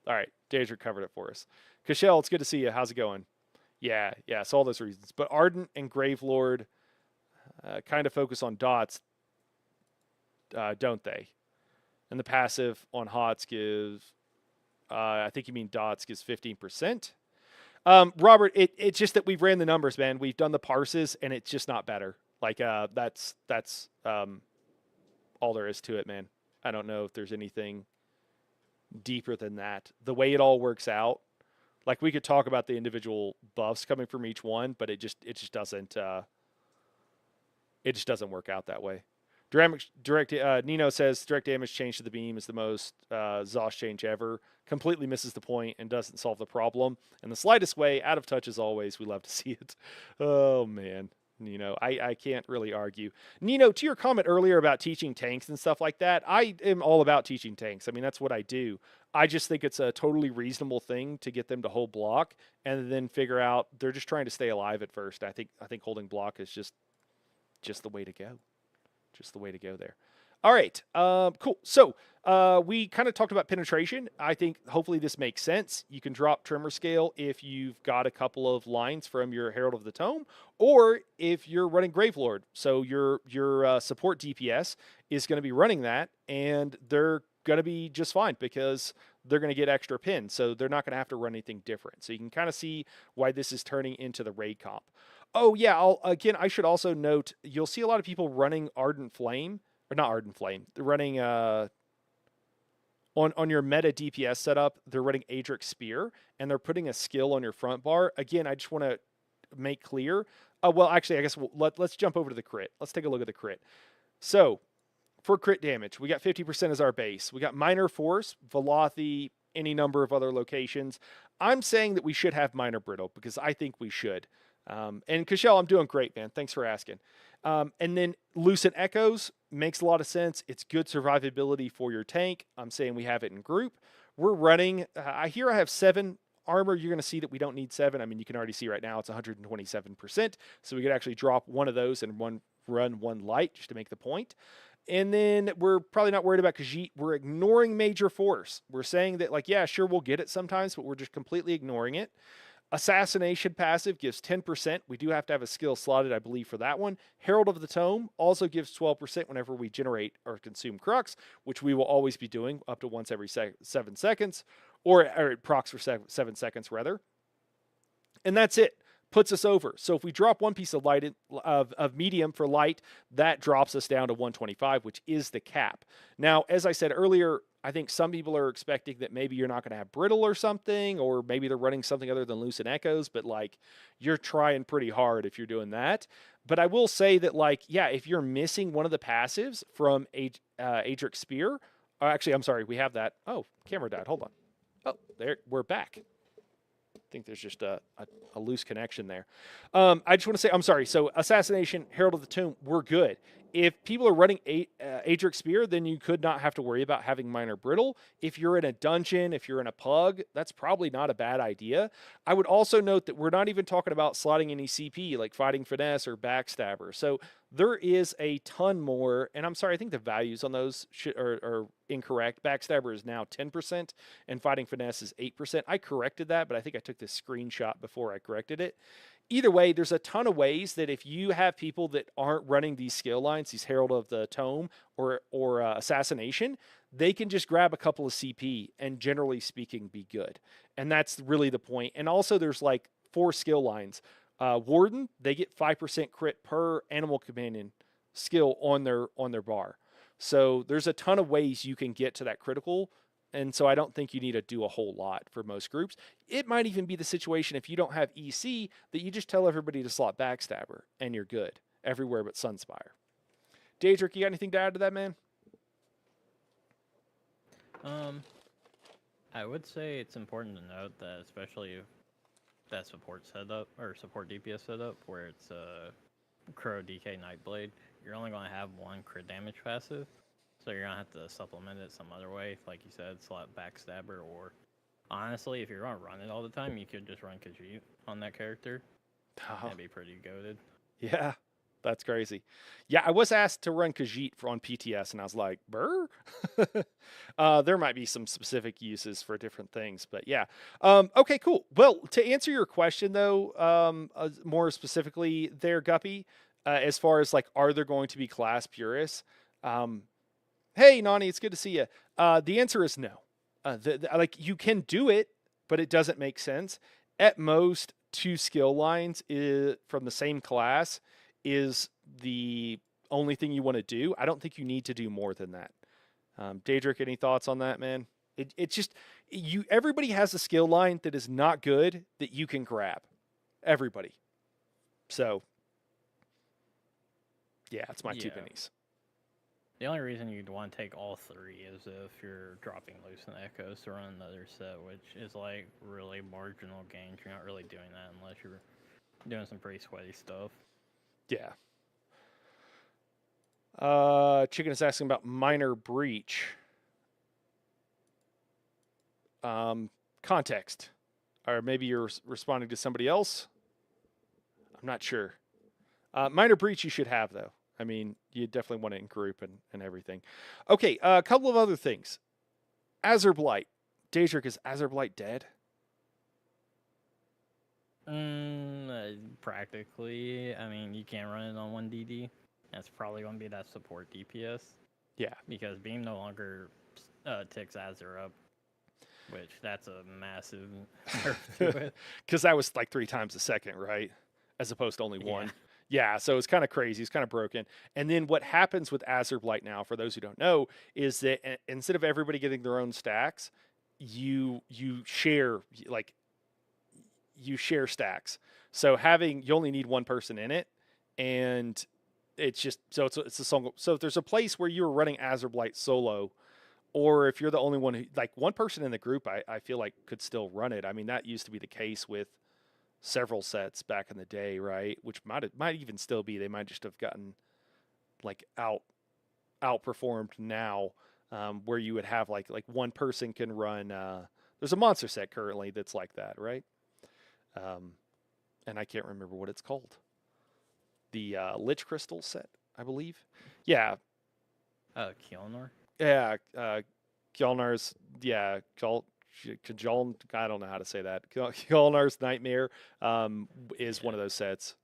All right, Daedric covered it for us. Kashel, it's good to see you. How's it going? Yeah, it's all those reasons. But Ardent and Gravelord kind of focus on dots, don't they? And the passive on Hots gives, I think you mean dots, gives 15%. Robert, it's just that we've ran the numbers, man. We've done the parses, and it's just not better. Like, that's all there is to it, man. I don't know if there's anything deeper than that. The way it all works out, like we could talk about the individual buffs coming from each one, but it just doesn't work out that way. Nino says direct damage change to the beam is the most ZOS change ever. Completely misses the point and doesn't solve the problem. In the slightest way, out of touch as always. We love to see it. Oh man. Nino, I can't really argue. Nino, to your comment earlier about teaching tanks and stuff like that, I am all about teaching tanks. I mean, that's what I do. I just think it's a totally reasonable thing to get them to hold block and then figure out they're just trying to stay alive at first. I think holding block is just the way to go. Just the way to go there. All right, cool. So we kind of talked about penetration. I think hopefully this makes sense. You can drop Tremor Scale if you've got a couple of lines from your Herald of the Tome, or if you're running Gravelord. So your support DPS is going to be running that, and they're going to be just fine because they're going to get extra pins. So they're not going to have to run anything different. So you can kind of see why this is turning into the raid comp. Oh yeah, I should also note, you'll see a lot of people running Ardent Flame, or not Ardent Flame. They're running on your meta DPS setup, they're running Adric Spear, and they're putting a skill on your front bar. Again, I just want to make clear. Well, actually, I guess let's jump over to the crit. Let's take a look at the crit. So, for crit damage, we got 50% as our base. We got Minor Force, Velothi, any number of other locations. I'm saying that we should have Minor Brittle because I think we should. And Kashel, I'm doing great, man. Thanks for asking. And then Lucent Echoes makes a lot of sense. It's good survivability for your tank. I'm saying we have it in group. We're running, I have 7 armor. You're going to see that we don't need 7. I mean, you can already see right now it's 127%. So we could actually drop one of those and run one light just to make the point. And then we're probably not worried about Khajiit. We're ignoring Major Force. We're saying that, like, yeah, sure, we'll get it sometimes, but we're just completely ignoring it. Assassination passive gives 10%. We do have to have a skill slotted, I believe, for that one. Herald of the Tome also gives 12% whenever we generate or consume Crux, which we will always be doing up to once every 7 seconds, or it procs for 7 seconds, rather. And that's it. Puts us over. So if we drop one piece of light of medium for light, that drops us down to 125, which is the cap. Now, as I said earlier, I think some people are expecting that maybe you're not going to have brittle or something, or maybe they're running something other than Lucent Echoes, but like you're trying pretty hard if you're doing that. But I will say that, like, yeah, if you're missing one of the passives from Adric Spear, actually, I'm sorry, we have that. Oh, camera died. Hold on. Oh, there, we're back. I think there's just a loose connection there. I just want to say, I'm sorry. So Assassination, Herald of the Tomb, we're good. If people are running Adric Spear, then you could not have to worry about having Minor Brittle. If you're in a dungeon, if you're in a PUG, that's probably not a bad idea. I would also note that we're not even talking about slotting any CP, like Fighting Finesse or Backstabber. So there is a ton more, and I'm sorry, I think the values on those are incorrect. Backstabber is now 10%, and Fighting Finesse is 8%. I corrected that, but I think I took this screenshot before I corrected it. either way, there's a ton of ways that if you have people that aren't running these skill lines, these Herald of the Tome or Assassination, they can just grab a couple of CP and generally speaking be good. And that's really the point. And also there's like 4 skill lines. Warden, they get 5% crit per animal companion skill on their bar. So there's a ton of ways you can get to that critical. And so I don't think you need to do a whole lot for most groups. It might even be the situation if you don't have EC that you just tell everybody to slot Backstabber and you're good everywhere but Sunspire. Daedric, you got anything to add to that, man? I would say it's important to note that, especially if that support setup or support DPS setup where it's a Crow DK Nightblade, you're only going to have one crit damage passive, so you're going to have to supplement it some other way, like you said, slot Backstabber, or honestly, if you're going to run it all the time, you could just run Khajiit on that character. That'd be pretty goated. Yeah, that's crazy. Yeah, I was asked to run Khajiit on PTS, and I was like, "Burr." There might be some specific uses for different things, but yeah. Okay, cool. Well, to answer your question though, more specifically, there, Guppy, as far as like, are there going to be class purists? Hey, Nani, it's good to see you. The answer is no. Like you can do it, but it doesn't make sense. At most, 2 skill lines from the same class is the only thing you want to do. I don't think you need to do more than that. Daedric, any thoughts on that, man? It's just everybody has a skill line that is not good that you can grab. Everybody. So yeah, it's my 2 pennies. The only reason you'd want to take all 3 is if you're dropping loose in Echoes to run another set, which is like really marginal gains. You're not really doing that unless you're doing some pretty sweaty stuff. Yeah. Chicken is asking about Minor Breach. Context. Or maybe you're responding to somebody else. I'm not sure. Minor Breach you should have, though. I mean, you definitely want it in group and everything. Okay, a couple of other things. Azure Blight. Daedric, is Azure Blight dead? Practically. I mean, you can't run it on 1DD. That's probably going to be that support DPS. Yeah. Because Beam no longer ticks Azure up, which that's a massive nerf to it. Because that was like 3 times a second, right? As opposed to only 1. Yeah, so it's kind of crazy. It's kind of broken. And then what happens with Azure Blight now, for those who don't know, is that instead of everybody getting their own stacks, you share stacks. So you only need 1 person in it, and it's just it's a song. So if there's a place where you're running Azure Blight solo, or if you're the only one who, like, 1 person in the group, I feel like could still run it. I mean, that used to be the case with several sets back in the day, right? Which might even still be. They might just have gotten like outperformed now, where you would have like 1 person can run. There's a monster set currently that's like that, right? And I can't remember what it's called. The Lich Crystal set, I believe. Yeah. Kjolnir? Yeah. Kjolnir's, yeah. Kajal, I don't know how to say that. Kjolnir's Nightmare is one of those sets.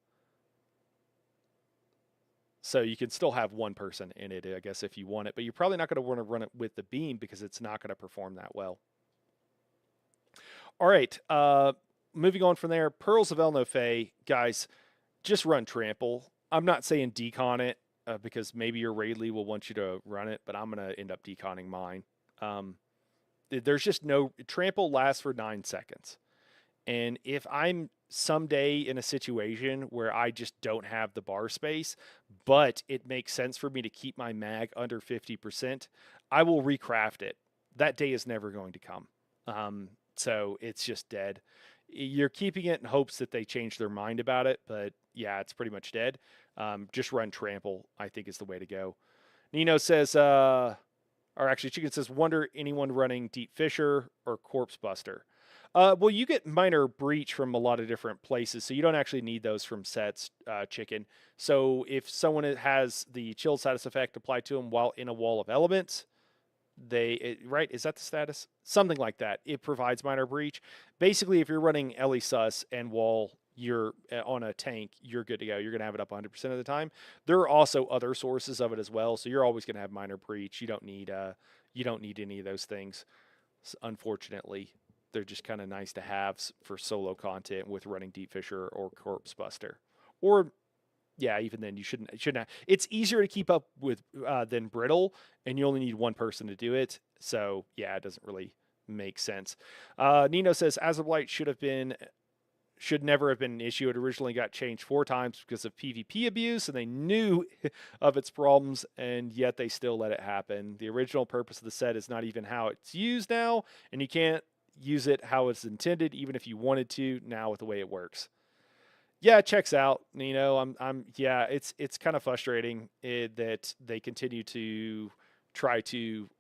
So you can still have 1 person in it, I guess, if you want it. But you're probably not going to want to run it with the beam because it's not going to perform that well. All right. Moving on from there. Pearls of El-Nofay. Guys, just run Trample. I'm not saying decon it because maybe your Raidley will want you to run it, but I'm going to end up deconning mine. There's just no... Trample lasts for 9 seconds. And if I'm someday in a situation where I just don't have the bar space, but it makes sense for me to keep my mag under 50%, I will recraft it. That day is never going to come. So it's just dead. You're keeping it in hopes that they change their mind about it, but yeah, it's pretty much dead. Just run Trample, I think, is the way to go. Nino says... or actually, Chicken says, wonder anyone running Deep Fisher or Corpse Buster. Well, you get Minor Breach from a lot of different places, so you don't actually need those from sets, Chicken. So if someone has the Chill status effect applied to them while in a wall of elements, right? Is that the status? Something like that. It provides Minor Breach. Basically, if you're running Ellie Sus and wall, you're on a tank, you're good to go. You're going to have it up 100% of the time. There are also other sources of it as well, so you're always going to have minor breach. You don't need any of those things. Unfortunately, they're just kind of nice to have for solo content with running Deep Fisher or Corpse Buster. Or yeah, even then you shouldn't have. It's easier to keep up with than Brittle, and you only need one person to do it. So yeah, it doesn't really make sense. Nino says As of Light should never have been an issue. It originally got changed 4 times because of PvP abuse, and they knew of its problems, and yet they still let it happen. The original purpose of the set is not even how it's used now, and you can't use it how it's intended, even if you wanted to now with the way it works. Yeah, it checks out. Yeah, it's kind of frustrating that they continue to try to,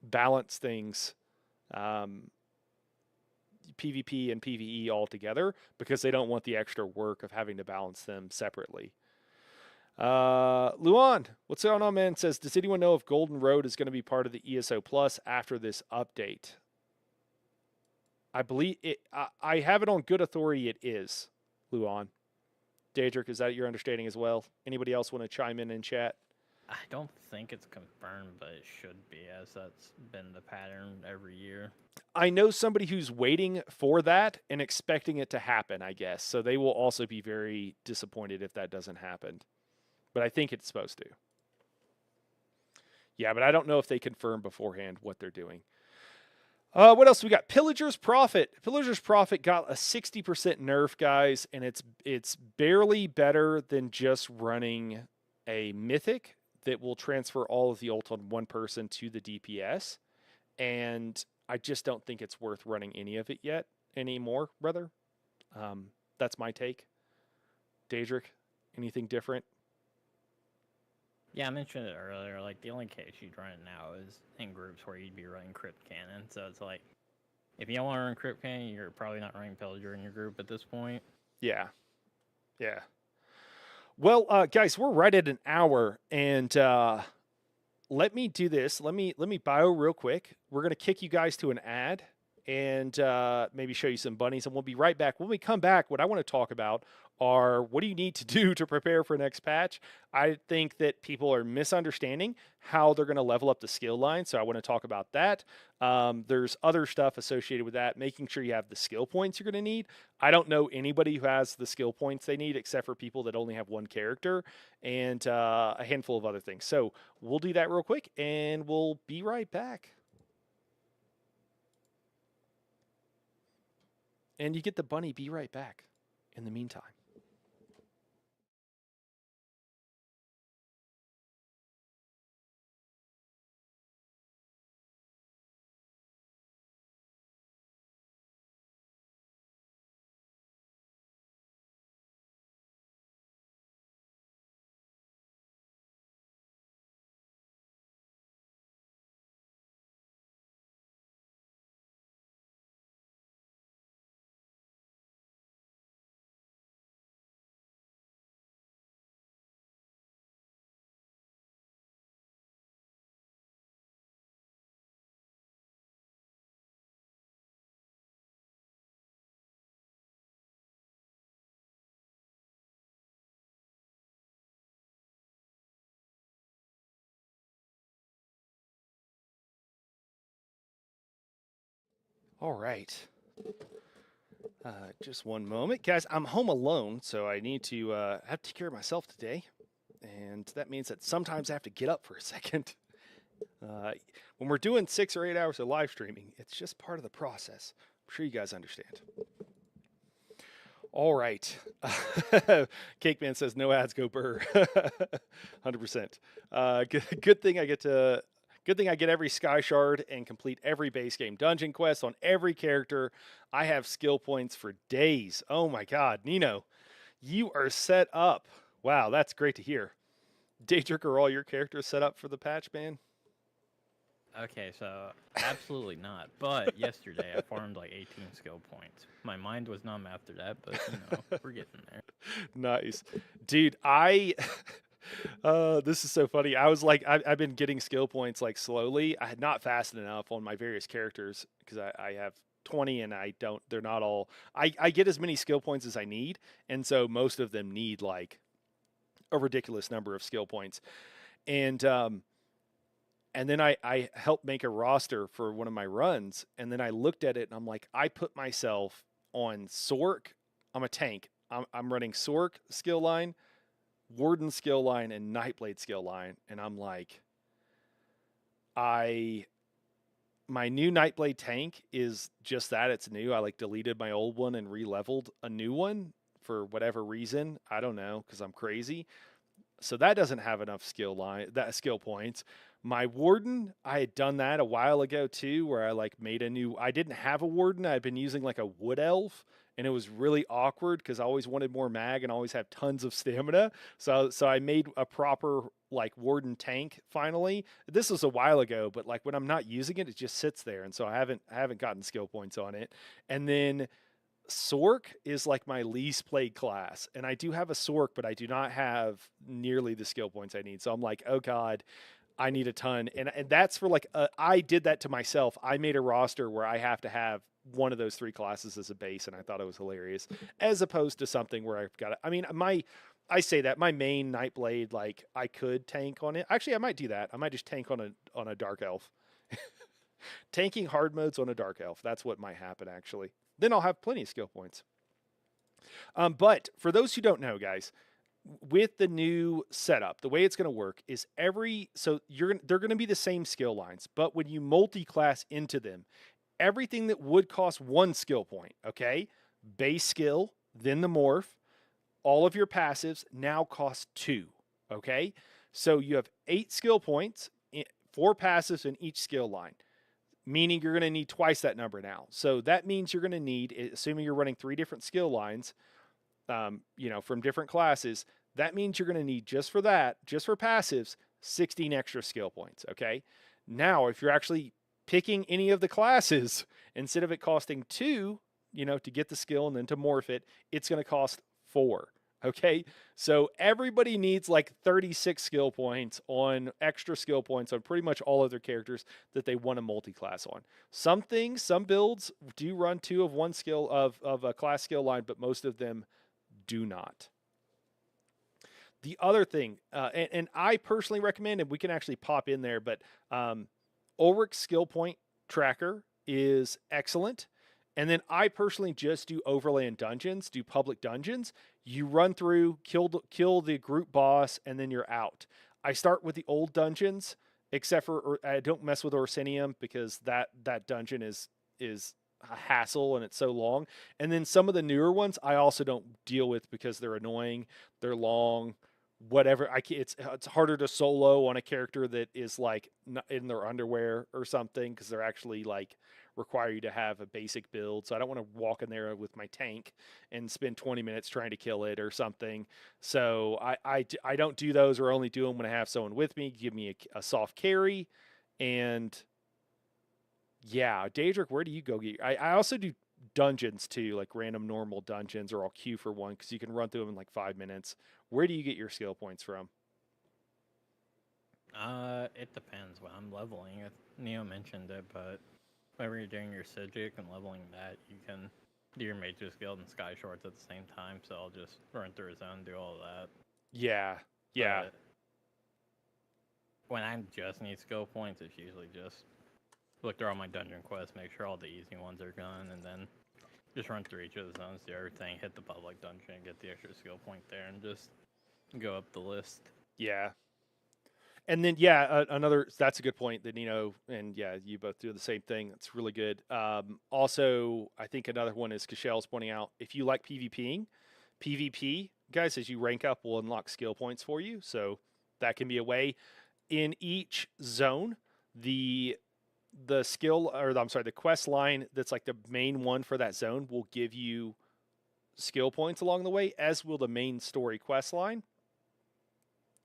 balance things, PvP and PvE all together because they don't want the extra work of having to balance them separately. Luan, what's going on, man? Says, does anyone know if Golden Road is going to be part of the ESO Plus after this update? I believe it. I have it on good authority. It is, Luan. Daedric, is that your understanding as well? Anybody else want to chime in chat? I don't think it's confirmed, but it should be, as that's been the pattern every year. I know somebody who's waiting for that and expecting it to happen, I guess. So they will also be very disappointed if that doesn't happen. But I think it's supposed to. Yeah, but I don't know if they confirm beforehand what they're doing. What else we got? Pillager's Prophet. Pillager's Prophet got a 60% nerf, guys, and it's barely better than just running a mythic that will transfer all of the ult on one person to the DPS. And I just don't think it's worth running any of it yet anymore, brother. That's my take. Daedric, anything different? Yeah, I mentioned it earlier. Like, the only case you'd run it now is in groups where you'd be running Crypt Cannon. So it's like, if you don't want to run Crypt Cannon, you're probably not running Pillager in your group at this point. Yeah. Yeah. Well, guys, we're right at an hour, and let me do this. Let me bio real quick. We're gonna kick you guys to an ad, and maybe show you some bunnies, and we'll be right back. When we come back, what I want to talk about are what do you need to do to prepare for next patch. I think that people are misunderstanding how they're going to level up the skill line, so I want to talk about that. There's other stuff associated with that, making sure you have the skill points you're going to need. I don't know anybody who has the skill points they need except for people that only have one character, and a handful of other things. So we'll do that real quick, and we'll be right back. And you get the bunny, be right back in the meantime. All right. Just one moment. Guys, I'm home alone, so I need to have to take care of myself today. And that means that sometimes I have to get up for a second. When we're doing 6 or 8 hours of live streaming, it's just part of the process. I'm sure you guys understand. All right. Cake Man says no ads, go burr. 100%. Good thing I get every Sky Shard and complete every base game dungeon quest on every character. I have skill points for days. Oh my god, Nino, you are set up. Wow, that's great to hear. Daedric, are all your characters set up for the patch, man? Okay, so absolutely not. But yesterday I farmed like 18 skill points. My mind was numb after that, but we're getting there. Nice. Dude, this is so funny. I was like, I've been getting skill points like slowly. I had not fasted enough on my various characters because I have 20 and I don't, they're not all, I get as many skill points as I need. And so most of them need like a ridiculous number of skill points. And, and then I helped make a roster for one of my runs. And then I looked at it and I'm like, I put myself on Sork. I'm a tank. I'm running Sork skill line, Warden skill line, and Nightblade skill line. And I'm like, my new Nightblade tank is just that. It's new. I like deleted my old one and re-leveled a new one for whatever reason. I don't know, because I'm crazy. So that doesn't have enough skill points. My warden, I had done that a while ago too, where I like made a new. I didn't have a warden. I'd been using like a wood elf, and it was really awkward because I always wanted more mag and always have tons of stamina. So I made a proper like warden tank finally. This was a while ago, but like when I'm not using it, it just sits there, and so I haven't gotten skill points on it. And then Sork is like my least played class, and I do have a Sork, but I do not have nearly the skill points I need. So I'm like, oh god, I need a ton, and that's for like I did that to myself. I made a roster where I have to have one of those three classes as a base, and I thought it was hilarious, as opposed to something where I've got I mean, I say that my main Nightblade, like I could tank on it. Actually, I might do that. I might just tank on a Dark Elf. Tanking hard modes on a Dark Elf. That's what might happen actually. Then I'll have plenty of skill points. But for those who don't know, guys, with the new setup, the way it's going to work is they're going to be the same skill lines, but when you multi-class into them, everything that would cost one skill point, okay, base skill, then the morph, all of your passives now cost 2, okay? So you have 8 skill points, 4 passives in each skill line, meaning you're going to need twice that number now. So that means you're going to need, assuming you're running 3 different skill lines, from different classes, that means you're going to need just for passives, 16 extra skill points. Okay. Now, if you're actually picking any of the classes, instead of it costing 2, to get the skill and then to morph it, it's going to cost 4. Okay. So everybody needs like 36 extra skill points on pretty much all of their characters that they want to multi-class on. Some builds do run 2 of one skill of a class skill line, but most of them do not. The other thing, and I personally recommend, and we can actually pop in there, but Ulrich's skill point tracker is excellent. And then I personally just do overlay in dungeons, do public dungeons. You run through, kill the group boss, and then you're out. I start with the old dungeons, except for I don't mess with Orsinium because that dungeon is a hassle and it's so long. And then some of the newer ones I also don't deal with because they're annoying, they're long, whatever. It's harder to solo on a character that is like in their underwear or something because they're actually like require you to have a basic build. So I don't want to walk in there with my tank and spend 20 minutes trying to kill it or something. So I don't do those, or only do them when I have someone with me. Give me a soft carry. And yeah, Daedric, where do you go get? I also do dungeons too, like random normal dungeons, or I'll queue for one because you can run through them in like 5 minutes. Where do you get your skill points from? It depends when I'm leveling. Neo mentioned it, but whenever you're doing your Sigic and leveling that, you can do your Mage's Guild and Sky Shorts at the same time, so I'll just run through a zone, do all of that. Yeah. But when I just need skill points, it's usually just look through all my dungeon quests, make sure all the easy ones are gone, and then just run through each of the zones, do everything, hit the public dungeon, get the extra skill point there, and just go up the list. Yeah. And then, that's a good point that Nino and you both do the same thing. That's really good. Also, I think another one is Kashel's pointing out, if you like PvP, guys, as you rank up, will unlock skill points for you. So that can be a way. In each zone, the quest line that's like the main one for that zone will give you skill points along the way, as will the main story quest line.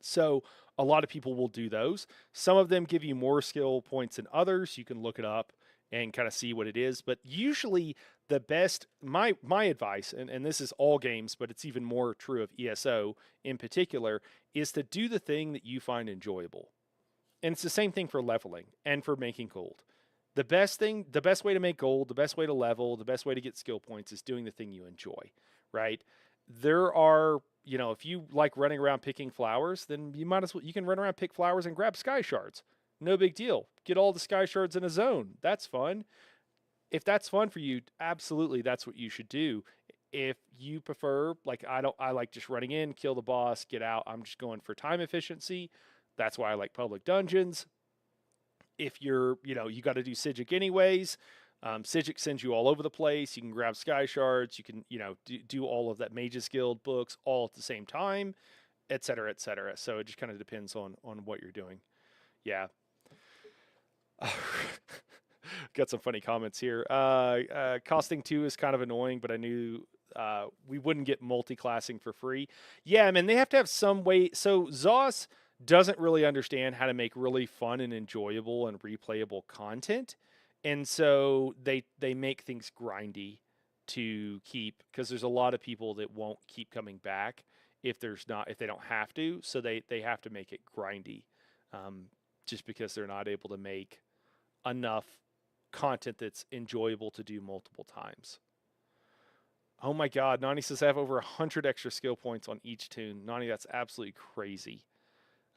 So a lot of people will do those. Some of them give you more skill points than others. You can look it up and kind of see what it is. But usually the best, my advice, and this is all games, but it's even more true of ESO in particular, is to do the thing that you find enjoyable. And it's the same thing for leveling and for making gold. the best way to make gold, the best way to level, the best way to get skill points is doing the thing you enjoy, right? There are, if you like running around picking flowers, then you can run around, pick flowers, and grab sky shards. No big deal. Get all the sky shards in a zone. That's fun. If that's fun for you, absolutely that's what you should do. If you prefer, like I like just running in, kill the boss, get out. I'm just going for time efficiency. That's why I like public dungeons. If you got to do Sigic anyways. Sigic sends you all over the place. You can grab sky shards. You can, do all of that Mages Guild books all at the same time, et cetera, et cetera. So it just kind of depends on what you're doing. Yeah. Got some funny comments here. Costing 2 is kind of annoying, but I knew we wouldn't get multi-classing for free. Yeah, I mean, they have to have some way. So Zoss doesn't really understand how to make really fun and enjoyable and replayable content. And so they make things grindy to keep, because there's a lot of people that won't keep coming back if they don't have to. So they have to make it grindy, just because they're not able to make enough content that's enjoyable to do multiple times. Oh my God, Nani says I have over 100 extra skill points on each toon. Nani, that's absolutely crazy.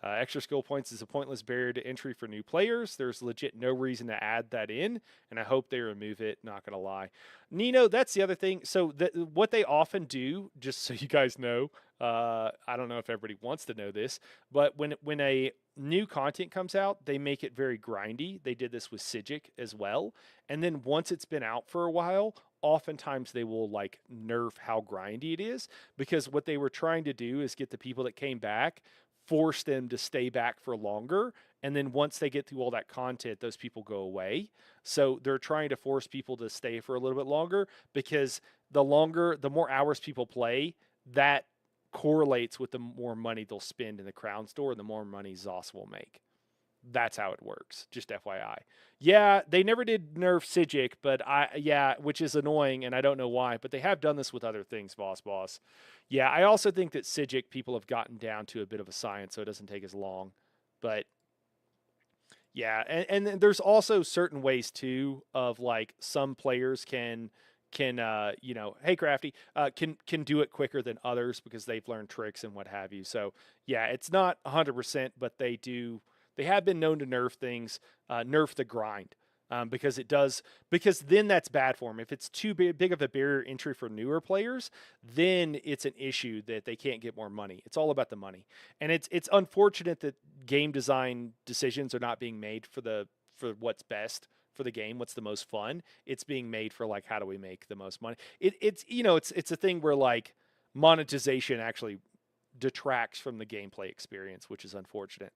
Extra skill points is a pointless barrier to entry for new players. There's legit no reason to add that in, and I hope they remove it. Not gonna lie, Nino. That's the other thing. So what they often do, just so you guys know, I don't know if everybody wants to know this, but when a new content comes out, they make it very grindy. They did this with Sigic as well, and then once it's been out for a while, oftentimes they will like nerf how grindy it is, because what they were trying to do is get the people that came back, force them to stay back for longer, and then once they get through all that content, those people go away. So they're trying to force people to stay for a little bit longer, because the more hours people play, that correlates with the more money they'll spend in the crown store and the more money Zoss will make. That's how it works. Just FYI. Yeah, they never did nerf Sigic, but which is annoying, and I don't know why, but they have done this with other things, boss. Yeah, I also think that Sigic people have gotten down to a bit of a science, so it doesn't take as long. But yeah, and there's also certain ways too of like some players can hey Crafty, can do it quicker than others because they've learned tricks and what have you. So yeah, it's not 100%, but they have been known to nerf things, nerf the grind, because then that's bad for them. If it's too big of a barrier entry for newer players, then it's an issue that they can't get more money. It's all about the money, and it's unfortunate that game design decisions are not being made for what's best for the game, what's the most fun. It's being made for like, how do we make the most money? It's a thing where like monetization actually detracts from the gameplay experience, which is unfortunate.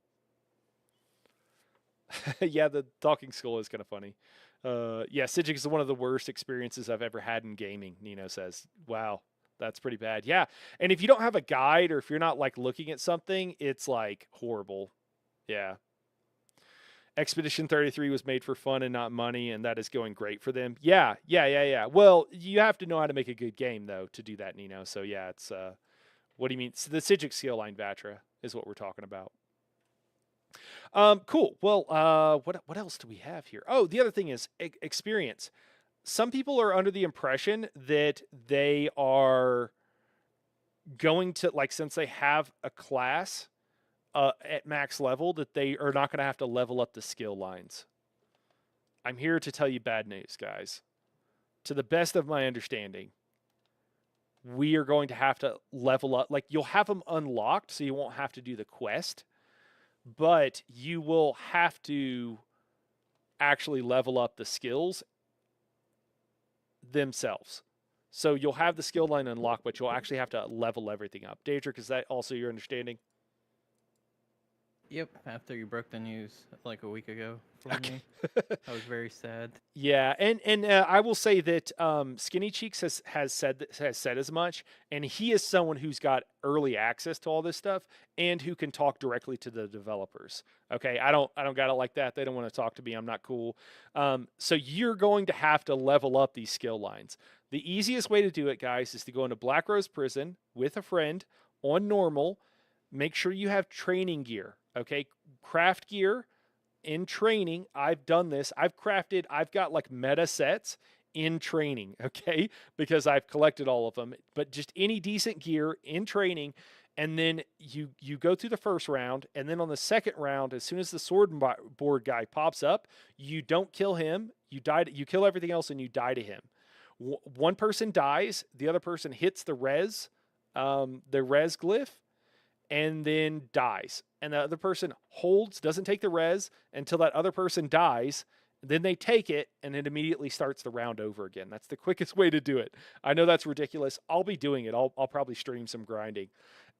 Yeah, the talking skull is kind of funny. Yeah, Sigic is one of the worst experiences I've ever had in gaming, Nino says. Wow, that's pretty bad. Yeah, and if you don't have a guide, or if you're not like looking at something, it's like horrible. Yeah. Expedition 33 was made for fun and not money, and that is going great for them. Yeah. Well, you have to know how to make a good game, though, to do that, Nino. So, yeah, it's... what do you mean? So the Sigic skill line, Vatra, is what we're talking about. Cool. Well, what else do we have here? Oh, the other thing is experience. Some people are under the impression that they are going to, like, since they have a class at max level, that they are not going to have to level up the skill lines. I'm here to tell you bad news, guys. To the best of my understanding, we are going to have to level up. Like, you'll have them unlocked, so you won't have to do the quest, but you will have to actually level up the skills themselves. So you'll have the skill line unlocked, but you'll actually have to level everything up. Daedric, is that also your understanding? Yep, after you broke the news like a week ago for me, I was very sad. Yeah, and I will say that Skinny Cheeks has said as much, and he is someone who's got early access to all this stuff and who can talk directly to the developers. Okay, I don't got it like that. They don't want to talk to me. I'm not cool. So you're going to have to level up these skill lines. The easiest way to do it, guys, is to go into Black Rose Prison with a friend on normal. Make sure you have training gear. Okay, craft gear in training, I've done this. I've got like meta sets in training, okay? Because I've collected all of them. But just any decent gear in training, and then you go through the first round, and then on the second round, as soon as the sword board guy pops up, you don't kill him. You kill everything else, and you die to him. One person dies, the other person hits the res glyph, and then dies. And the other person doesn't take the res until that other person dies. Then they take it, and it immediately starts the round over again. That's the quickest way to do it. I know that's ridiculous. I'll be doing it. I'll probably stream some grinding.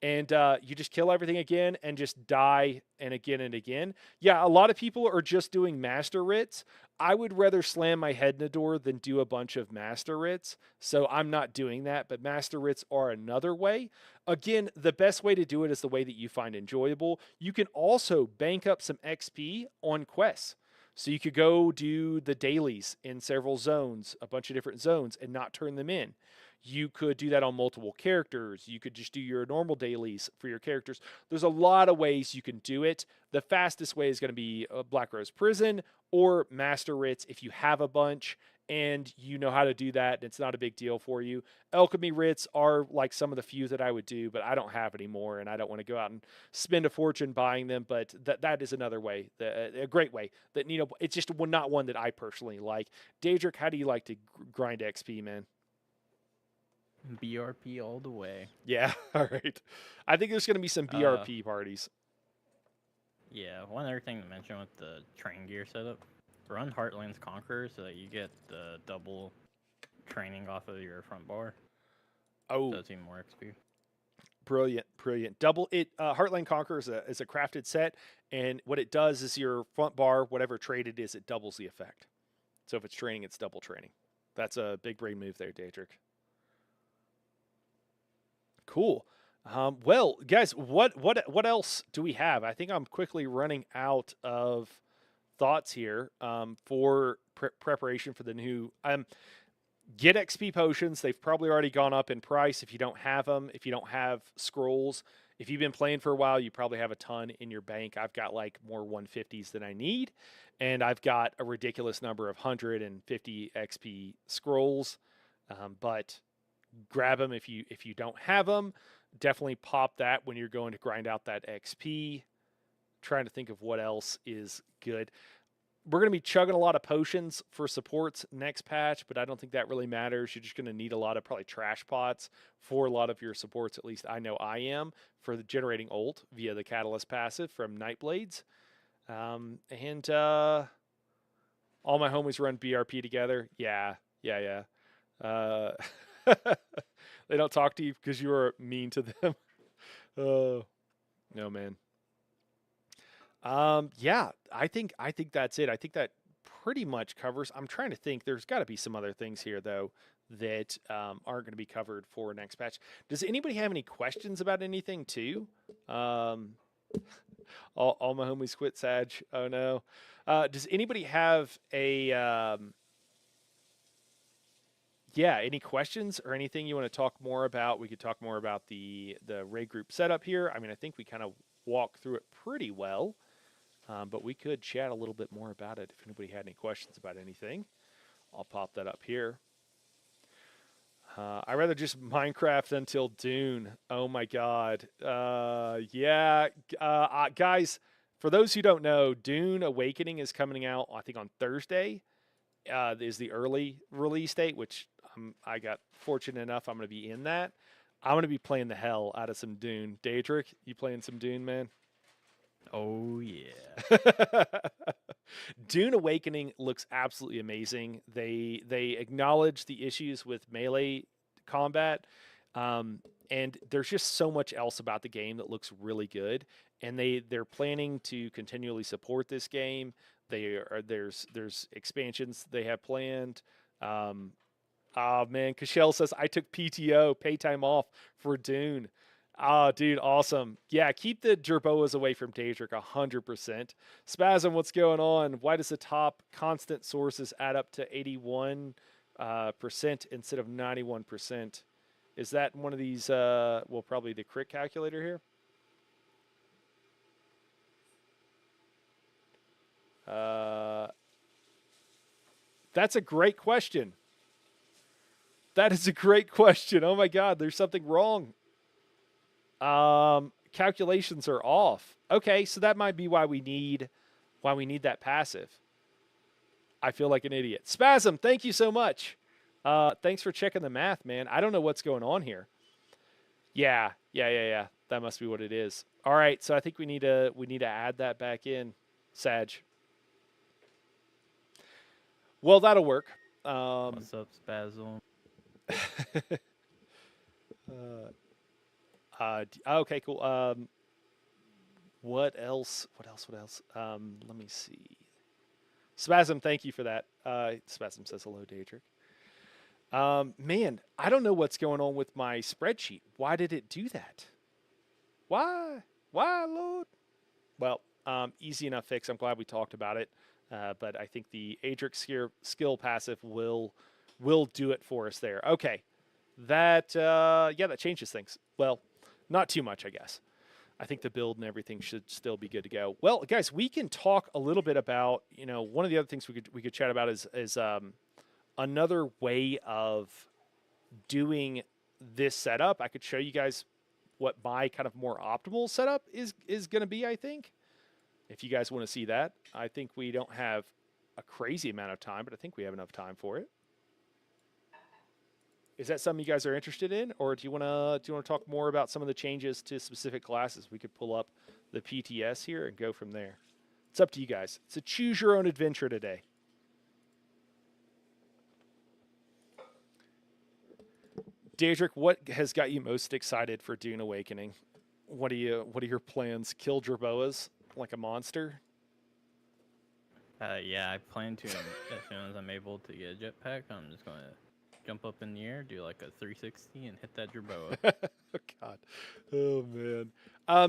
And you just kill everything again and just die and again and again. Yeah, a lot of people are just doing master writs. I would rather slam my head in a door than do a bunch of master writs. So I'm not doing that, but master writs are another way. Again, the best way to do it is the way that you find enjoyable. You can also bank up some XP on quests. So you could go do the dailies in several zones, a bunch of different zones, and not turn them in. You could do that on multiple characters. You could just do your normal dailies for your characters. There's a lot of ways you can do it. The fastest way is going to be Black Rose Prison or Master Writs if you have a bunch and you know how to do that. It's not a big deal for you. Alchemy Writs are like some of the few that I would do, but I don't have anymore, and I don't want to go out and spend a fortune buying them. But that is another way, a great way. That it's just not one that I personally like. Daedric, how do you like to grind XP, man? BRP all the way. Yeah, all right. I think there's going to be some BRP parties. Yeah, one other thing to mention with the train gear setup, run Heartland's Conqueror so that you get the double training off of your front bar. Oh, so it's even more XP. Brilliant. Double it. Heartland Conqueror is a crafted set, and what it does is your front bar, whatever trait it is, it doubles the effect. So if it's training, it's double training. That's a big brain move there, Daedric. Cool. Well, guys, what else do we have? I think I'm quickly running out of thoughts here for preparation for the new. Get XP potions. They've probably already gone up in price if you don't have them. If you don't have scrolls, if you've been playing for a while, you probably have a ton in your bank. I've got like more 150s than I need, and I've got a ridiculous number of 150 XP scrolls. But grab them if you don't have them. Definitely pop that when you're going to grind out that XP. Trying to think of what else is good. We're going to be chugging a lot of potions for supports next patch, but I don't think that really matters. You're just going to need a lot of probably trash pots for a lot of your supports. At least I know I am for the generating ult via the Catalyst passive from Nightblades. And all my homies run BRP together. Yeah. They don't talk to you because you are mean to them. Oh, no, man. Yeah, I think that's it. I think that pretty much covers. I'm trying to think. There's got to be some other things here though that aren't going to be covered for next patch. Does anybody have any questions about anything too? All my homies quit Sag. Oh no. Does anybody have a any questions or anything you want to talk more about? We could talk more about the raid group setup here. I mean, I think we kind of walked through it pretty well. But we could chat a little bit more about it if anybody had any questions about anything. I'll pop that up here. I'd rather just Minecraft until Dune. Oh my God. Guys, for those who don't know, Dune Awakening is coming out, I think, on Thursday. Is the early release date, which I got fortunate enough I'm going to be in that. I'm going to be playing the hell out of some Dune. Daedric, you playing some Dune, man? Oh, yeah. Dune Awakening looks absolutely amazing. They acknowledge the issues with melee combat, and there's just so much else about the game that looks really good. And they're planning to continually support this game. There's expansions they have planned. Oh man, Cashel says I took PTO, pay time off for Dune. Oh, dude, awesome. Yeah, keep the Jerboas away from Daedric 100%. Spasm, what's going on? Why does the top constant sources add up to 81% instead of 91%? Is that one of these, probably the crit calculator here? Uh, that's a great question. That is a great question. Oh my God, there's something wrong. Calculations are off. Okay, so that might be why we need that passive. I feel like an idiot. Spasm, thank you so much. Thanks for checking the math, man. I don't know what's going on here. Yeah. That must be what it is. All right, so I think we need to add that back in, Sag. Well, that'll work. What's up, Spazle? Okay, cool. What else? Let me see. Spasm, thank you for that. Spasm says hello, Daedric. Man, I don't know what's going on with my spreadsheet. Why did it do that? Why? Why, Lord? Well, easy enough fix. I'm glad we talked about it. But I think the Adric skill passive will do it for us there. Okay. That changes things. Well, not too much, I guess. I think the build and everything should still be good to go. Well, guys, we can talk a little bit about, one of the other things we could chat about is another way of doing this setup. I could show you guys what my kind of more optimal setup is going to be, I think. If you guys want to see that. I think we don't have a crazy amount of time, but I think we have enough time for it. Is that something you guys are interested in, or do you want to talk more about some of the changes to specific classes? We could pull up the PTS here and go from there. It's up to you guys. It's a choose your own adventure today. Daedric, what has got you most excited for Dune Awakening? What are your plans? Kill Jerboas like a monster? Yeah, I plan to as soon as I'm able to get a jetpack. I'm just going to jump up in the air, do like a 360, and hit that Jerboa. Oh God, oh man.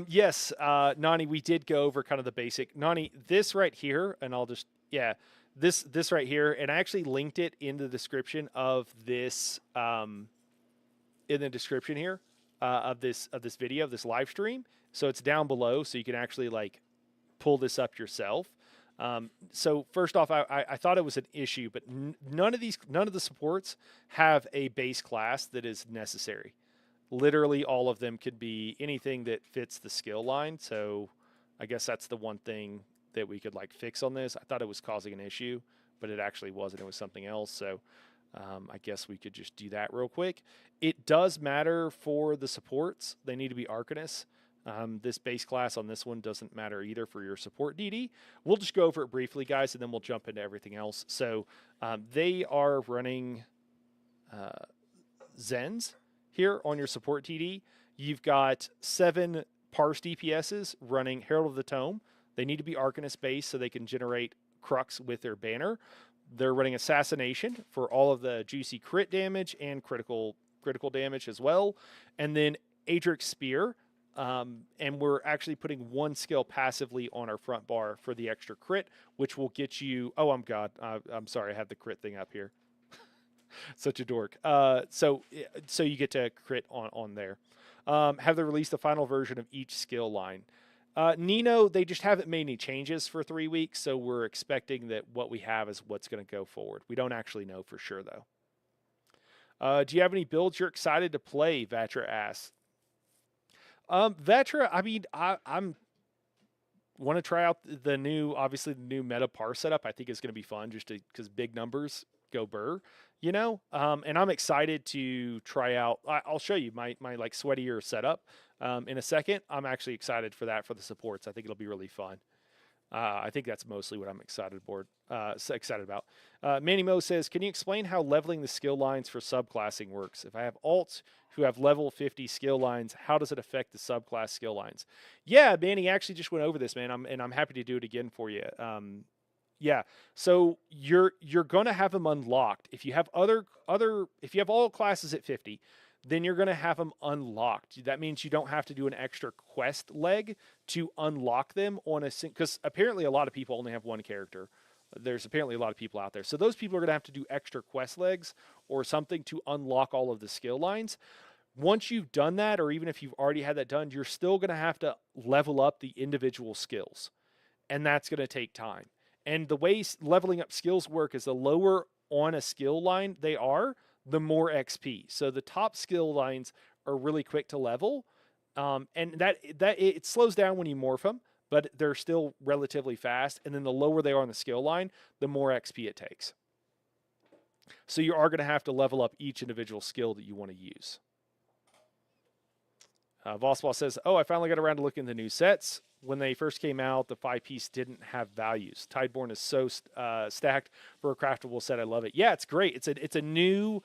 Yes, Nani, we did go over kind of the basic. Nani, this right here, and I'll just this right here, and I actually linked it in the description of this in the description here of this video, of this live stream. So it's down below, so you can actually like pull this up yourself. So first off, I thought it was an issue, but none of the supports have a base class that is necessary. Literally all of them could be anything that fits the skill line. So I guess that's the one thing that we could like fix on this. I thought it was causing an issue, but it actually wasn't. It was something else. So I guess we could just do that real quick. It does matter for the supports. They need to be Arcanists. This base class on this one doesn't matter either for your support DD. We'll just go over it briefly, guys, and then we'll jump into everything else. So they are running Zens here on your support TD. You've got 7 parse DPSs running Herald of the Tome. They need to be Arcanist based so they can generate Crux with their banner. They're running Assassination for all of the juicy crit damage and critical damage as well. And then Adric Spear. And we're actually putting 1 skill passively on our front bar for the extra crit, which will get you. Oh, I'm sorry. I have the crit thing up here. Such a dork. So you get to crit on there. Have they released the final version of each skill line? Nino, they just haven't made any changes for 3 weeks, so we're expecting that what we have is what's going to go forward. We don't actually know for sure, though. Do you have any builds you're excited to play? Vatra asks. Vatra, I mean, I'm want to try out the new meta par setup. I think it's going to be fun just because big numbers go burr, and I'm excited to try out. I'll show you my like sweatier setup in a second. I'm actually excited for that for the supports. I think it'll be really fun. I think that's mostly what I'm excited about. Manny Mo says, can you explain how leveling the skill lines for subclassing works? If I have alts who have level 50 skill lines, how does it affect the subclass skill lines? Yeah, Manny actually just went over this, man. I'm happy to do it again for you. Yeah, so you're gonna have them unlocked. If you have if you have all classes at 50, then you're going to have them unlocked. That means you don't have to do an extra quest leg to unlock them on because apparently a lot of people only have 1 character. There's apparently a lot of people out there. So those people are going to have to do extra quest legs or something to unlock all of the skill lines. Once you've done that, or even if you've already had that done, you're still going to have to level up the individual skills. And that's going to take time. And the way leveling up skills work is the lower on a skill line they are, the more XP. So the top skill lines are really quick to level, and that it slows down when you morph them, but they're still relatively fast. And then the lower they are on the skill line, the more XP it takes. So you are going to have to level up each individual skill that you want to use. Vossball says, "Oh, I finally got around to looking at the new sets. When they first came out, the 5-piece didn't have values. Tideborn is so stacked for a craftable set. I love it. Yeah, it's great. It's a new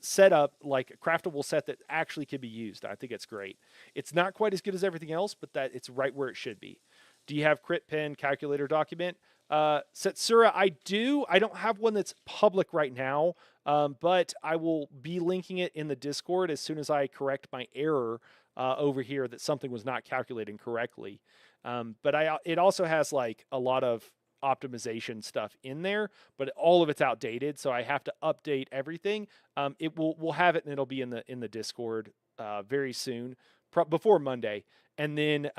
setup, like a craftable set that actually can be used. I think it's great. It's not quite as good as everything else, but that it's right where it should be. Do you have crit pen calculator document? Setsura, I do. I don't have one that's public right now, but I will be linking it in the Discord as soon as I correct my error over here that something was not calculating correctly. But it also has like a lot of optimization stuff in there, but all of it's outdated, so I have to update everything. We'll have it, and it'll be in the Discord very soon, before Monday, and then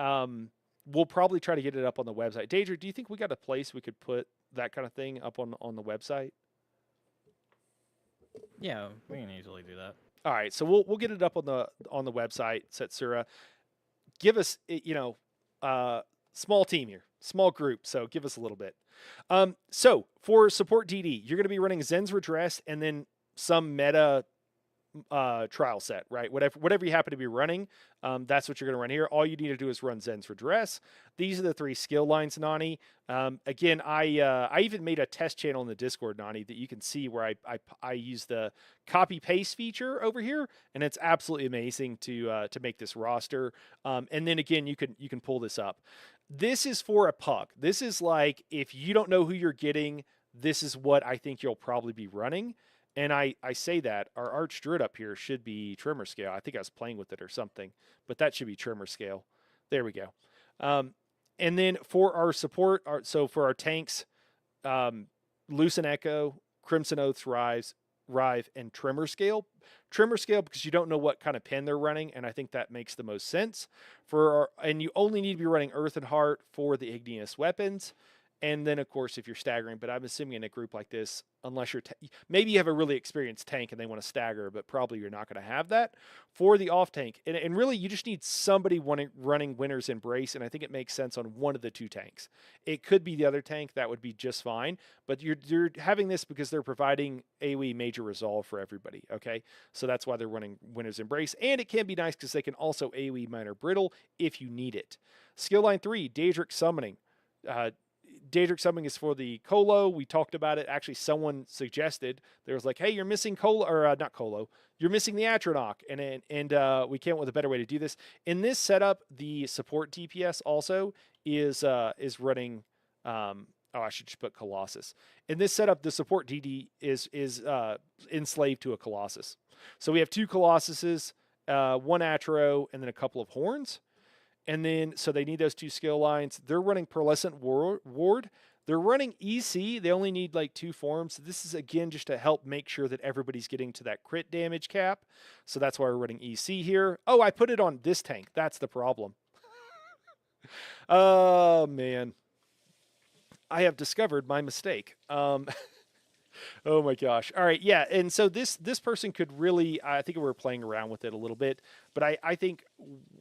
we'll probably try to get it up on the website. Daedra, do you think we got a place we could put that kind of thing up on the website? Yeah, we can easily do that. All right, so we'll get it up on the website, Setsura. Give us, small team here, small group, so give us a little bit. So for support DD, you're going to be running Zen's Redress and then some meta trial set, right? Whatever you happen to be running, that's what you're going to run here. All you need to do is run Zen's Redress. These are the 3 skill lines, Nani. Again, I even made a test channel in the Discord, Nani, that you can see where I use the copy paste feature over here, and it's absolutely amazing to make this roster. And then again, you can pull this up. This is for a PUG. This is like, if you don't know who you're getting, this is what I think you'll probably be running. And I say that our Arch Druid up here should be Tremor Scale. I think I was playing with it or something, but that should be Tremor Scale. There we go. And then for our support, so for our tanks, Lucent Echo, Crimson Oaths, Rive, and Tremor Scale. Tremor Scale because you don't know what kind of pen they're running, and I think that makes the most sense. And you only need to be running Earth and Heart for the igneous weapons. And then, of course, if you're staggering, but I'm assuming in a group like this, unless you're maybe you have a really experienced tank and they want to stagger, but probably you're not going to have that for the off tank. And really, you just need somebody running Winter's Embrace, and I think it makes sense on one of the 2 tanks. It could be the other tank, that would be just fine, but you're having this because they're providing AoE Major Resolve for everybody, okay? So that's why they're running Winter's Embrace, and it can be nice because they can also AoE Minor Brittle if you need it. Skill line 3, Daedric Summoning. Daedric Summoning is for the Colo. We talked about it. Actually, someone suggested, there was like, hey, you're missing Colo, or not Colo, you're missing the Atronach, and we came up with a better way to do this. In this setup, the support DPS also is running. I should just put Colossus. In this setup, the support DD is enslaved to a Colossus. So we have 2 Colossuses, 1 Atro, and then a couple of Horns. And then, so they need those 2 skill lines. They're running Pearlescent Ward. They're running EC. They only need like 2 forms. This is, again, just to help make sure that everybody's getting to that crit damage cap. So that's why we're running EC here. Oh, I put it on this tank. That's the problem. Oh, man. I have discovered my mistake. Oh my gosh. All right. Yeah. And so this person could really, I think we're playing around with it a little bit, but I think,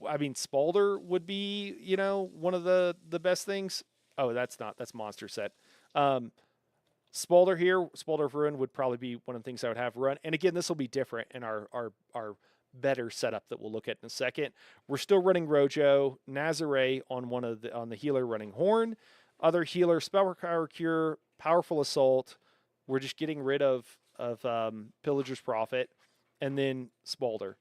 Spalder would be, one of the best things. Oh, that's monster set. Spalder here, Spalder of Ruin would probably be one of the things I would have run. And again, this will be different in our better setup that we'll look at in a second. We're still running Rojo, Nazare on the healer running Horn, other healer, Spellpower Cure, Powerful Assault. We're just getting rid of Pillager's Prophet, and then Spalder.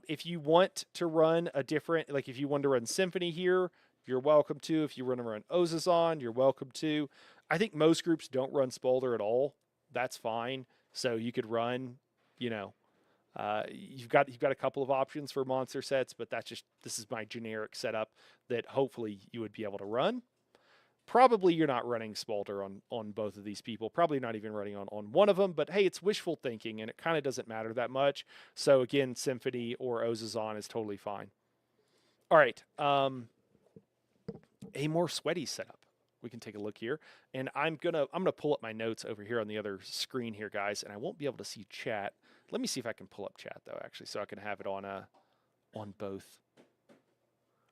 If you want to run a different, like if you want to run Symphony here, you're welcome to. If you want to run Ozazon, you're welcome to. I think most groups don't run Spalder at all. That's fine. So you could run, you've got a couple of options for monster sets, but this is my generic setup that hopefully you would be able to run. Probably you're not running Spalder on both of these people. Probably not even running on one of them. But hey, it's wishful thinking, and it kind of doesn't matter that much. So again, Symphony or Ozazon is totally fine. All right. A more sweaty setup. we can take a look here. And I'm gonna pull up my notes over here on the other screen here, guys, and I won't be able to see chat. Let me see if I can pull up chat though, actually, so I can have it on both.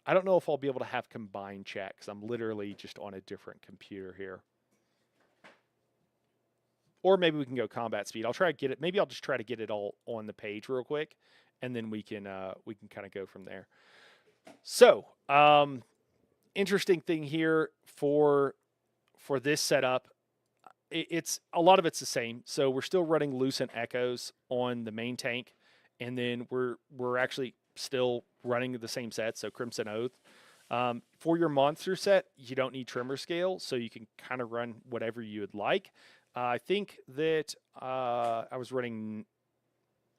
I don't know if I'll be able to have combined chat because I'm literally just on a different computer here. Or maybe we can go combat speed. I'll try to get it. Maybe I'll just try to get it all on the page real quick, and then we can kind of go from there. So, interesting thing here for this setup. It's a lot of it's the same. So we're still running Lucent Echoes on the main tank, and then we're actually still running the same set. So Crimson Oath. For your monster set, you don't need trimmer scale, so you can kind of run whatever you would like. I think that I was running.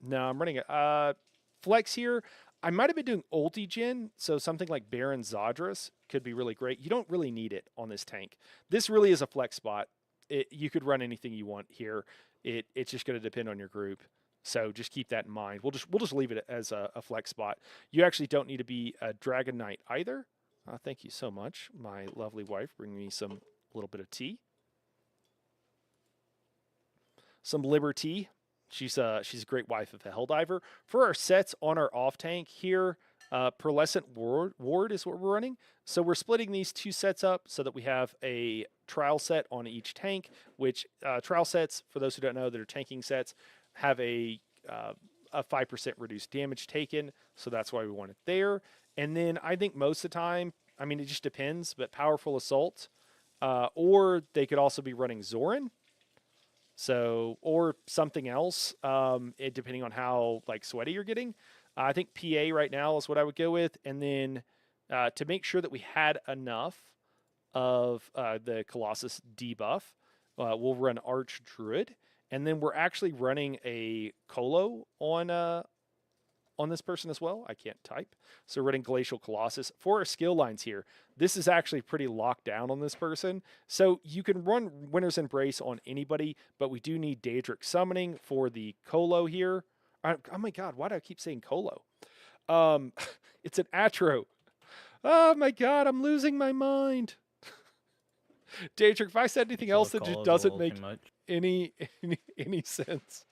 No, I'm running a flex here. I might have been doing Ultigen, so something like Baron Zadras could be really great. You don't really need it on this tank. This really is a flex spot. You could run anything you want here. It's just going to depend on your group. So just keep that in mind. We'll just leave it as a flex spot. You actually don't need to be a Dragon Knight either. Thank you so much, my lovely wife, bringing me a little bit of tea. Some Liberty. She's a great wife of a Helldiver. For our sets on our off tank here, Pearlescent Ward is what we're running. So we're splitting these two sets up so that we have a trial set on each tank, which trial sets, for those who don't know, that are tanking sets, have a 5% reduced damage taken. So that's why we want it there. And then I think most of the time, I mean, it just depends, but Powerful Assault, or they could also be running Zoran. So, or something else, depending on how like sweaty you're getting. I think PA right now is what I would go with. And then to make sure that we had enough of the Colossus debuff, we'll run Arch Druid. And then we're actually running a Colo on this person as well. I can't type. So we're running Glacial Colossus. For our skill lines here, this is actually pretty locked down on this person. So you can run Winter's Embrace on anybody, but we do need Daedric Summoning for the Colo here. Oh my god, why do I keep saying Colo? It's an Atro. Oh my god, I'm losing my mind. Daedric, if I said anything else that just doesn't make any sense.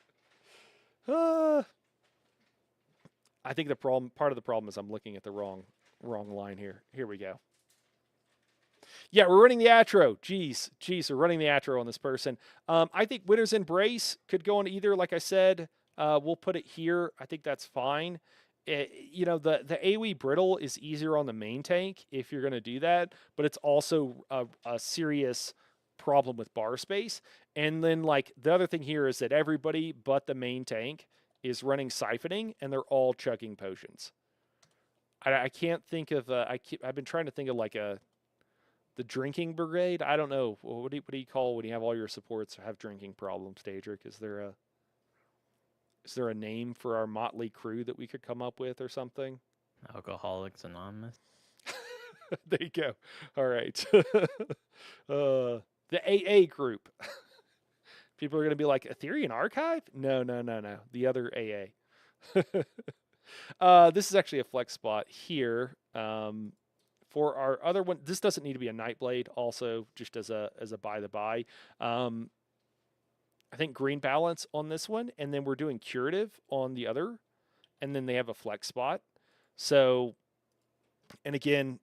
I think part of the problem is I'm looking at the wrong line here. Here we go. Yeah, we're running the Atro. Jeez, we're running the Atro on this person. I think Winter's Embrace could go on either. Like I said, we'll put it here. I think that's fine. The AoE Brittle is easier on the main tank if you're going to do that, but it's also a serious problem with bar space. And then like the other thing here is that everybody but the main tank is running siphoning, and they're all chugging potions. I can't think of. I've been trying to think of like the drinking brigade. I don't know what do you call when you have all your supports have drinking problems, Daedric? Is there a name for our motley crew that we could come up with or something? Alcoholics Anonymous. There you go. All right. The AA group. People are going to be like, Ethereum Archive? No. The other AA. This is actually a flex spot here. For our other one, this doesn't need to be a Nightblade, also, just as a by the by. I think green balance on this one, and then we're doing curative on the other, and then they have a flex spot. So, and again,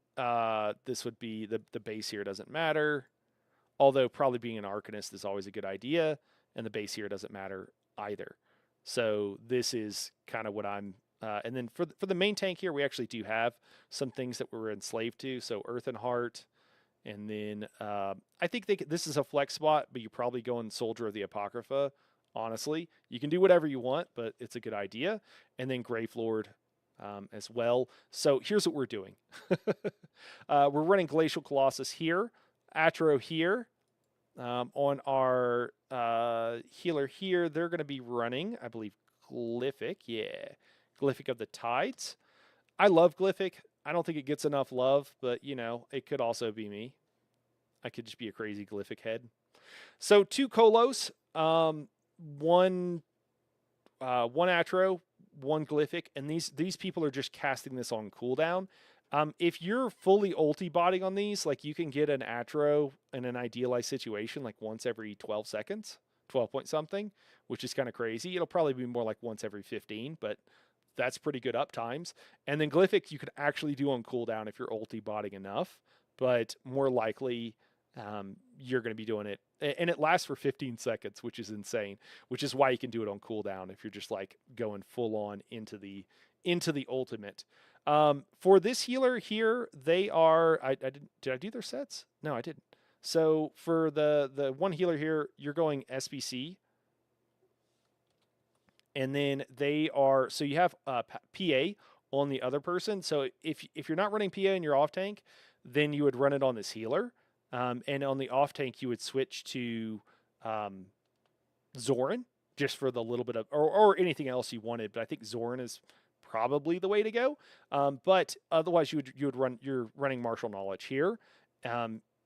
this would be the base here doesn't matter. Although probably being an Arcanist is always a good idea, and the base here doesn't matter either. So this is kind of what I'm. And then for the main tank here, we actually do have some things that we're enslaved to. So Earth and Heart, and then I think this is a flex spot, but you're probably going Soldier of the Apocrypha. Honestly, you can do whatever you want, but it's a good idea. And then Gravelord as well. So here's what we're doing. We're running Glacial Colossus here. Atro here. On our healer here, they're going to be running, I believe, Glyphic. Yeah, Glyphic of the Tides. I love Glyphic. I don't think it gets enough love, but, it could also be me. I could just be a crazy Glyphic head. So 2 Kolos, one Atro, 1 Glyphic, and these people are just casting this on cooldown. If you're fully ulti-botting on these, like you can get an Atro in an idealized situation like once every 12 seconds, 12 point something, which is kind of crazy. It'll probably be more like once every 15, but that's pretty good up times. And then Glyphic you can actually do on cooldown if you're ulti-botting enough, but more likely you're going to be doing it. And it lasts for 15 seconds, which is insane, which is why you can do it on cooldown if you're just like going full on into the ultimate. For this healer here, they are. Did I do their sets? No, I didn't. So for the one healer here, you're going SBC, and then they are. So you have PA on the other person. So if you're not running PA in your off tank, then you would run it on this healer, and on the off tank you would switch to Zoran just for the little bit of or anything else you wanted. But I think Zoran is probably the way to go. But otherwise, you would run you're running martial knowledge here.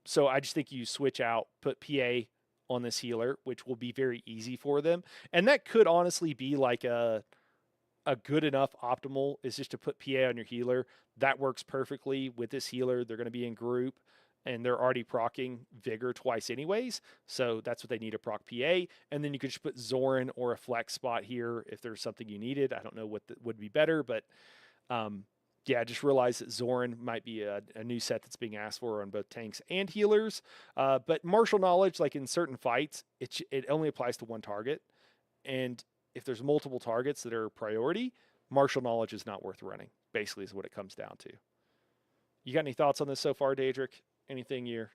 So I just think you switch out, put PA on this healer, which will be very easy for them, and that could honestly be like a good enough optimal is just to put PA on your healer. That works perfectly with this healer. They're going to be in group and they're already procking Vigor twice anyways. So that's what they need to proc PA. And then you could just put Zoran or a flex spot here if there's something you needed. I don't know what would be better, but yeah, just realize that Zoran might be a new set that's being asked for on both tanks and healers. But martial knowledge, like in certain fights, it only applies to one target. And if there's multiple targets that are priority, martial knowledge is not worth running, basically is what it comes down to. You got any thoughts on this so far, Daedric? Anything you're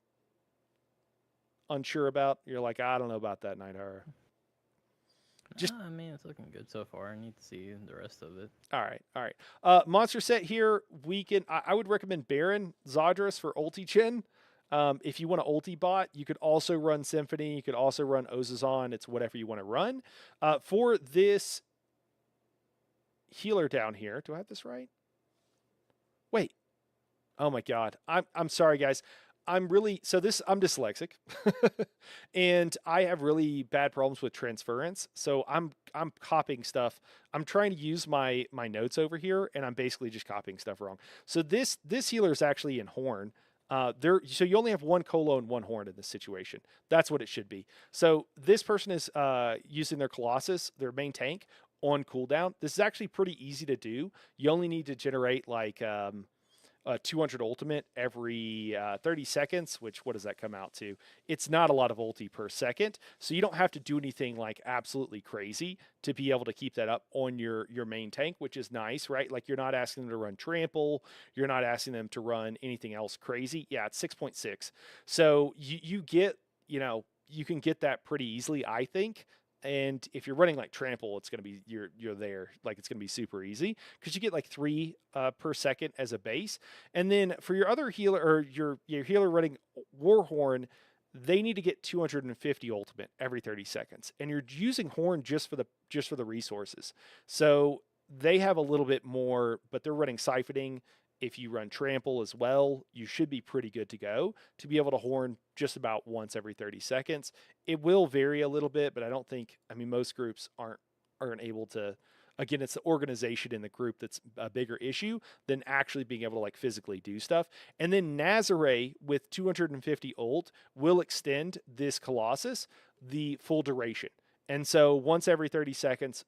unsure about? You're like, I don't know about that, Night Horror. Just I mean, it's looking good so far. I need to see the rest of it. all right. Monster set here. I would recommend Baron Zadras for ulti chin. If you want to ulti bot, you could also run Symphony. You could also run Ozazon. It's whatever you want to run. For this healer down here, do I have this right? Wait. Oh my god. I'm sorry, guys. I'm dyslexic, and I have really bad problems with transference. So I'm copying stuff. I'm trying to use my notes over here, and I'm basically just copying stuff wrong. So this healer is actually in Horn. So you only have one Colo and one Horn in this situation. That's what it should be. So this person is using their Colossus, their main tank, on cooldown. This is actually pretty easy to do. You only need to generate like 200 ultimate every 30 seconds, which what does that come out to? It's not a lot of ulti per second, so you don't have to do anything like absolutely crazy to be able to keep that up on your main tank, which is nice, right? Like you're not asking them to run trample, you're not asking them to run anything else crazy. Yeah, it's 6.6. So you get, you can get that pretty easily, I think. And if you're running like trample, it's going to be you're there, like it's going to be super easy because you get like 3 per second as a base. And then for your other healer or your healer running Warhorn, they need to get 250 ultimate every 30 seconds, and you're using Horn just for the resources. So they have a little bit more, but they're running siphoning. If you run trample as well, you should be pretty good to go to be able to Horn just about once every 30 seconds. It will vary a little bit, but most groups aren't able to. Again, it's the organization in the group that's a bigger issue than actually being able to like physically do stuff. And then Nazare with 250 ult will extend this Colossus the full duration. And so once every 30 seconds,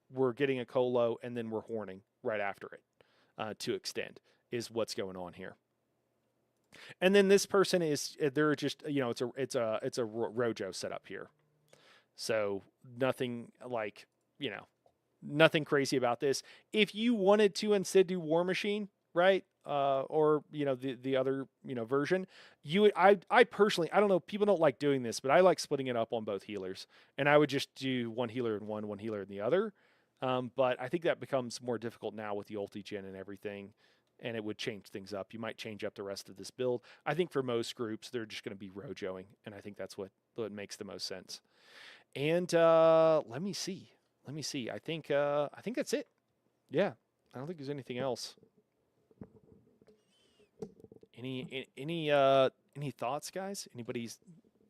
we're getting a Colo and then we're horning right after it to extend is what's going on here. And then this person they're just, it's a Rojo setup here. So nothing like, nothing crazy about this. If you wanted to instead do War Machine, right? Or the other version, I personally, I don't know, people don't like doing this, but I like splitting it up on both healers, and I would just do one healer in one healer in the other. But I think that becomes more difficult now with the ulti gen and everything, and it would change things up. You might change up the rest of this build. I think for most groups, they're just going to be Rojoing, and I think that's what makes the most sense. And let me see. I think that's it. Yeah, I don't think there's anything else. Any thoughts, guys? Anybody's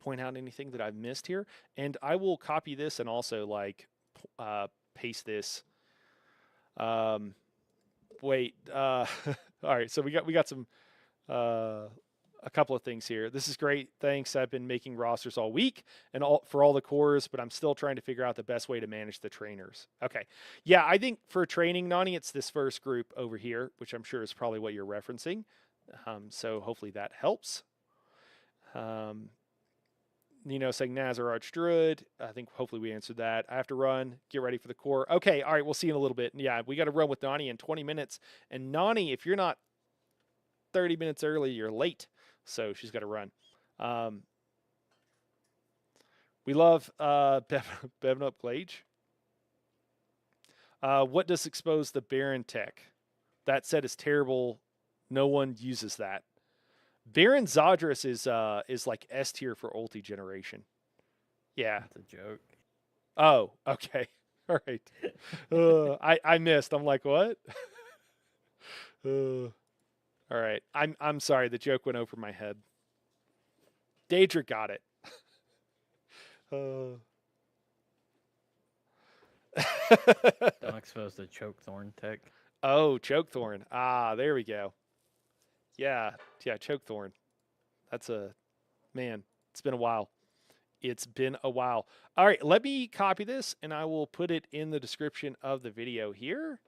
point out anything that I've missed here? And I will copy this and also like paste this. Wait. All right, so we got some a couple of things here. This is great. Thanks. I've been making rosters all week and all for all the cores, but I'm still trying to figure out the best way to manage the trainers. Okay. Yeah, I think for training, Nani, it's this first group over here, which I'm sure is probably what you're referencing. So hopefully that helps. Saying Nazar Arch Druid. I think hopefully we answered that. I have to run. Get ready for the core. Okay. All right. We'll see you in a little bit. Yeah, we got to run with Nani in 20 minutes. And Nani, if you're not 30 minutes early, you're late. So she's got to run. We love Bevan Up Glage. What does expose the Baron tech? That set is terrible. No one uses that. Baron Zadris is like S tier for ulti generation. Yeah. That's a joke. Oh, okay. All right. I missed. I'm like, what? All right. I'm sorry. The joke went over my head. Daedric got it. Don't expose the choke thorn tech. Oh, Chokethorn. Ah, there we go. Yeah, Chokethorn. That's man, it's been a while. It's been a while. All right, let me copy this and I will put it in the description of the video here.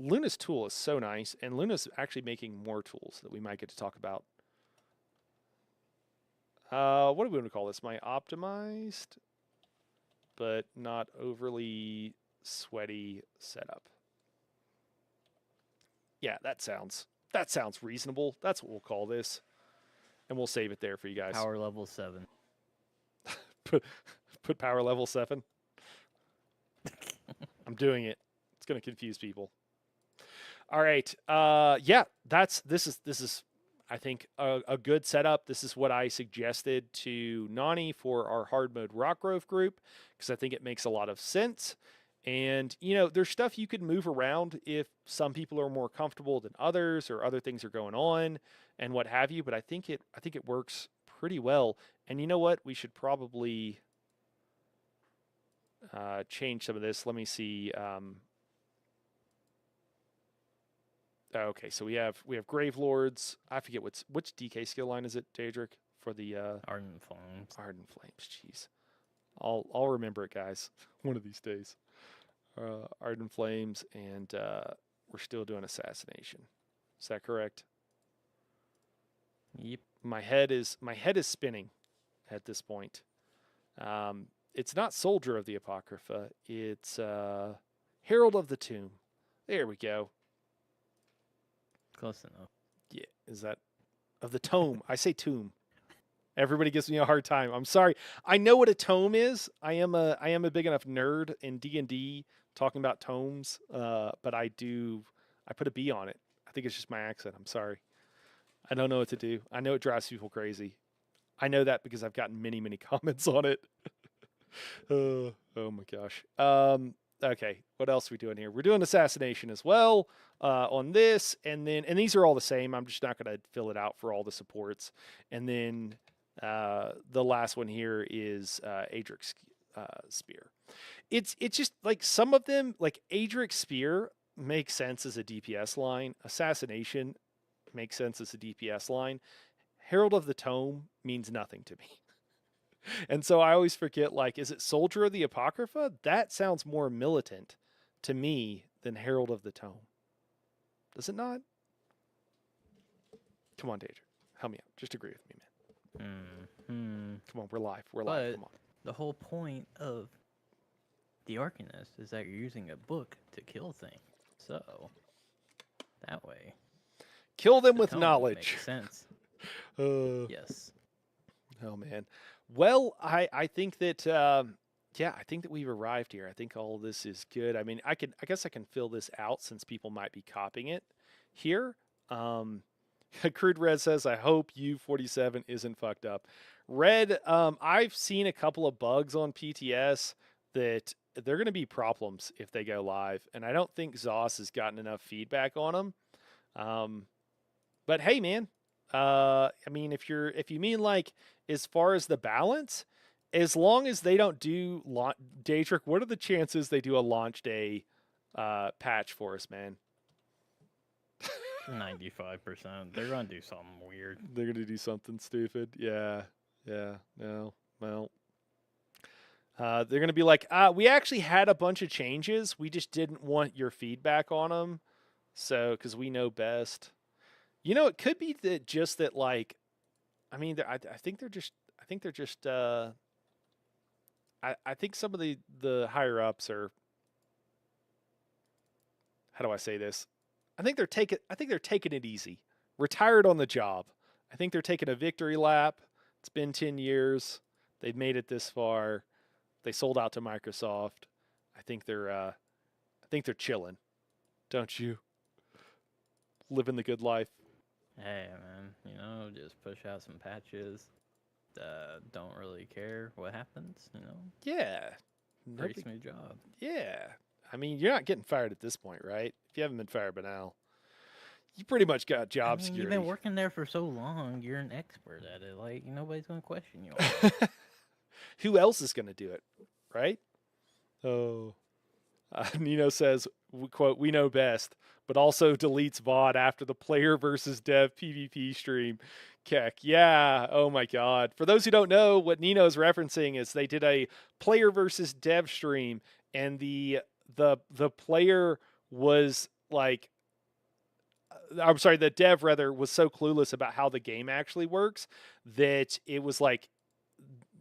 Luna's tool is so nice, and Luna's actually making more tools that we might get to talk about. What do we want to call this? My optimized, but not overly sweaty setup. Yeah, that sounds reasonable. That's what we'll call this, and we'll save it there for you guys. Power level 7. put power level 7. I'm doing it. It's gonna confuse people. All right. Yeah, this is I think a good setup. This is what I suggested to Nani for our hard mode Rockgrove group because I think it makes a lot of sense. And there's stuff you can move around if some people are more comfortable than others, or other things are going on and what have you. But I think it works pretty well. And you know what? We should probably change some of this. Let me see. Okay, so we have Grave Lords. I forget which DK skill line is it, Daedric, for the Ardent Flames. Ardent Flames. Jeez, I'll remember it, guys, one of these days. Ardent Flames, and we're still doing Assassination. Is that correct? Yep. My head is spinning at this point. It's not Soldier of the Apocrypha. It's Herald of the Tomb. There we go. Close enough. Yeah, is that of the tome? I say tomb. Everybody gives me a hard time. I'm sorry. I know what a tome is. I am a big enough nerd in D&D talking about tomes, but I put a B on it. I think it's just my accent. I'm sorry. I don't know what to do. I know it drives people crazy. I know that because I've gotten many comments on it. Oh my gosh. Okay, what else are we doing here? We're doing Assassination as well on this, and these are all the same. I'm just not going to fill it out for all the supports. And then the last one here is Adric's Spear. It's just like some of them, like Adric's Spear makes sense as a DPS line. Assassination makes sense as a DPS line. Herald of the Tome means nothing to me. And so I always forget, like, is it Soldier of the Apocrypha? That sounds more militant to me than Herald of the Tome. Does it not? Come on, Daedra. Help me out. Just agree with me, man. Come on, we're live. We're live. Come on. The whole point of the Arcanist is that you're using a book to kill things. So, that way. Kill them with knowledge. Makes sense. Yes. Oh, man. Well, I think that I think that we've arrived here. I think all of this is good. I mean, I guess I can fill this out since people might be copying it here. Crude Red says, I hope U47 isn't fucked up. Red, I've seen a couple of bugs on PTS that they're going to be problems if they go live, and I don't think Zoss has gotten enough feedback on them. But hey, man, I mean, if you mean like as far as the balance, as long as they don't do Daedric, what are the chances they do a launch day patch for us, man. 95%. They're gonna do something weird. They're gonna do something stupid. Yeah, yeah. No, well, they're gonna be like, we actually had a bunch of changes. We just didn't want your feedback on them, so because we know best. You know, it could be that just that, like, I mean, I think they're just, I think they're just, I think some of the higher ups are. How do I say this? I think they're taking it easy. Retired on the job. I think they're taking a victory lap. It's been 10 years. They've made it this far. They sold out to Microsoft. I think they're chilling. Don't you? Living the good life. Hey, man, just push out some patches. Don't really care what happens. Yeah. Pretty smooth job. Yeah. I mean, you're not getting fired at this point, right? If you haven't been fired by now, you pretty much got job security. You've been working there for so long. You're an expert at it. Like, nobody's going to question you. Who else is going to do it, right? Oh. Nino says, quote, "We know best," but also deletes VOD after the player versus dev PvP stream. Keck. Yeah. Oh my God. For those who don't know, what Nino's referencing is they did a player versus dev stream, and the player was like, I'm sorry, the dev rather was so clueless about how the game actually works that it was like